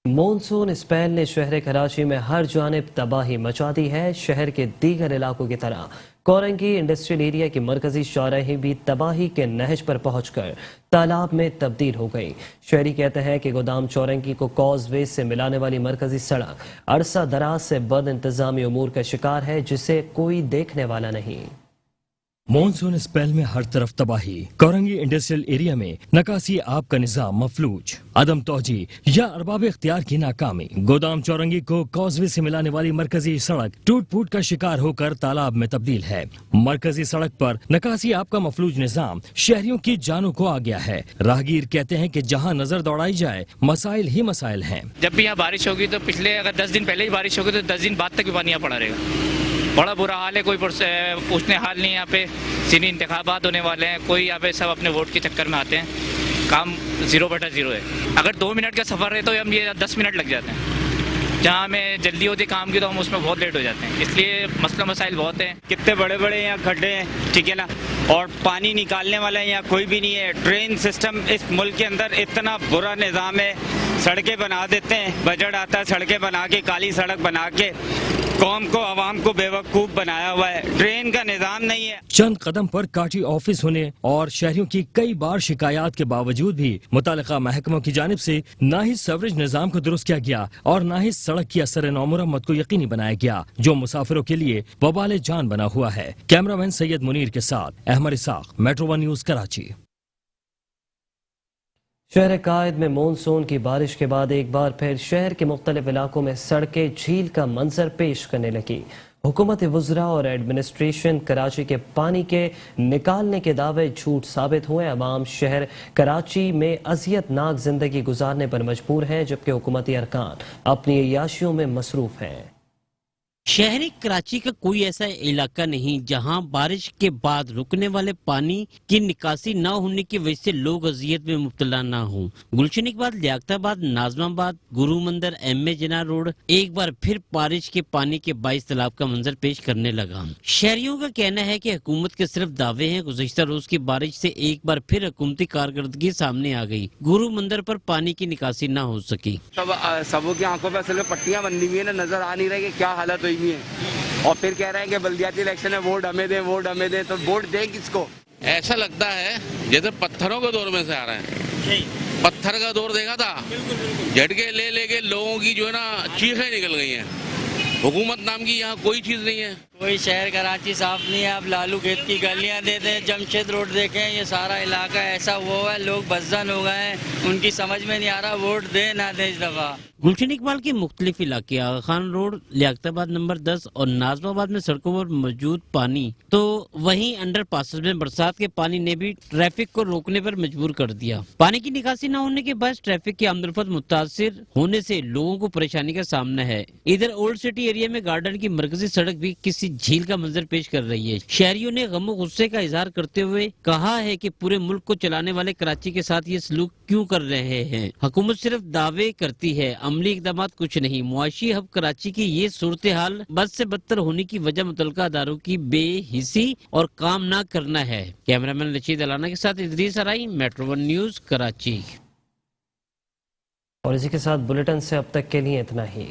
मॉनसून स्पेल ने शहर कराची में हर जानिब तबाही मचा दी है। शहर के दीगर इलाकों की तरह कोरंगी इंडस्ट्रियल एरिया की मरकजी शाहराहें भी तबाही के नहज पर पहुंचकर तालाब में तब्दील हो गई। शहरी कहते हैं कि गोदाम चौरंगी को कॉजवे से मिलाने वाली मरकजी सड़क अरसा दराज से बद इंतजामी उमूर का शिकार है, जिसे कोई देखने वाला नहीं। मॉनसून स्पेल में हर तरफ तबाही। कोरंगी इंडस्ट्रियल एरिया में नकासी आब का निजाम मफलूज, अदम तोजी या अरबाब इख्तियार की नाकामी। गोदाम चौरंगी को कॉजवे से मिलाने वाली मरकजी सड़क टूट फूट का शिकार होकर तालाब में तब्दील है। मरकजी सड़क पर नकासी आब का मफलूज निजाम शहरियों की जानों को आ गया है। राहगीर कहते हैं कि जहाँ नजर दौड़ाई जाए मसाइल ही मसाइल हैं। जब भी यहाँ बारिश होगी तो पिछले अगर 10 दिन पहले ही बारिश होगी तो 10 दिन बाद तक भी पानी यहाँ पड़ा रहेगा। बड़ा बुरा हाल है, कोई पूछने हाल नहीं है यहाँ पे। सीनी इंतखाबात होने वाले हैं, कोई यहाँ पे सब अपने वोट के चक्कर में आते हैं, काम 0/0 है। अगर 2 मिनट का सफ़र है तो हम ये 10 मिनट लग जाते हैं, जहाँ हमें जल्दी होती काम की तो हम उसमें बहुत लेट हो जाते हैं, इसलिए मसला मसाइल बहुत हैं। कितने बड़े बड़े यहाँ खड्डे हैं, ठीक है ना, और पानी निकालने वाला यहाँ कोई भी नहीं है। ड्रेन सिस्टम इस मुल्क के अंदर इतना बुरा निज़ाम है, सड़कें बना देते हैं, बजट आता है सड़कें बना के, काली सड़क बना के कौम को, आवाम को बेवकूफ़ बनाया हुआ है। ड्रेन का निज़ाम नहीं है। चंद कदम पर काटी ऑफिस होने और शहरियों की कई बार शिकायत के बावजूद भी मुतालिका महकमों की जानिब से न ही सीवरेज निज़ाम को दुरुस्त किया गया और न ही सड़क की असर नौमुरम्मत को यकीनी बनाया गया, जो मुसाफिरों के लिए वबाल जान बना हुआ है। कैमरामैन सैयद मुनीर के साथ अहमद इसाक, मेट्रो 1 न्यूज़ कराची। शहर कायद में मानसून की बारिश के बाद एक बार फिर शहर के मुख्तलिफ इलाकों में सड़कें झील का मंजर पेश करने लगी। हुकूमत वज़रा और एडमिनिस्ट्रेशन कराची के पानी के निकालने के दावे झूठ साबित हुए। अवाम शहर कराची में अज़ियतनाक जिंदगी गुजारने पर मजबूर हैं, जबकि हुकूमती अरकान अपनी अय्याशियों में मसरूफ हैं। शहरी कराची का कोई ऐसा इलाका नहीं जहां बारिश के बाद रुकने वाले पानी की निकासी न होने की वजह से लोग अजियत में मुब्तला न हों। गुलशन इकबाल, लियाकताबाद, नाजमाबाद, गुरु मंदिर, एम ए जिना रोड एक बार फिर बारिश के पानी के 22 तालाब का मंजर पेश करने लगा। शहरियों का कहना है कि हुकूमत के सिर्फ दावे हैं। गुज़श्ता रोज की बारिश से एक बार फिर हुकूमती कारकर्दगी सामने आ गई। गुरु मंदिर पर पानी की निकासी न हो सकी। सबों की आंखों पर असल में पट्टियां बंधी हुई है ना, नजर आ नहीं रहा कि क्या हालत हुई है, और फिर कह रहे हैं कि बल्दियाती इलेक्शन है, वोट हमें दे, वोट हमें दे, तो वोट दे किसको? ऐसा लगता है जैसे पत्थरों के दौर में से आ रहे हैं। पत्थर का दौर देखा था, झटके ले लेके लोगों की जो है ना चीखें निकल गई हैं। हुकूमत नाम की यहाँ कोई चीज नहीं है। कोई शहर कराची साफ नहीं है। आप लालू खेत की गलियां देखें, जमशेद रोड देखें, ये सारा इलाका ऐसा हुआ है, लोग बदजन हो गए हैं, उनकी समझ में नहीं आ रहा वोट दे ना दे इस दफा। गुलशन इकबाल के मुख्तलिफ इलाके, आगा खान रोड, लियाकताबाद नंबर 10 और नाजमाबाद में सड़कों पर मौजूद पानी, तो वहीं अंडर पासेस में बरसात के पानी ने भी ट्रैफिक को रोकने पर मजबूर कर दिया। पानी की निकासी न होने के बाद ट्रैफिक की आमदरफत मुतासिर होने से लोगों को परेशानी का सामना है। इधर ओल्ड सिटी एरिया में गार्डन की मरकजी सड़क भी किसी झील का मंजर पेश कर रही है। शहरियों ने गम और गुस्से का इजहार करते हुए कहा है कि पूरे मुल्क को चलाने वाले कराची के साथ ये सलूक क्यों कर रहे हैं। हुकूमत सिर्फ दावे करती है, अमली इकदाम कुछ नहीं। मुआशी हब कराची की ये सूरत हाल बद से बदतर होने की वजह मुतल्लिका अदारों की बेहिसी और काम न करना है। कैमरामैन रशीद अलाना के साथ इदरीस अराई, मेट्रो 1 न्यूज़ कराची। और इसी के साथ बुलेटिन से अब तक के लिए इतना ही।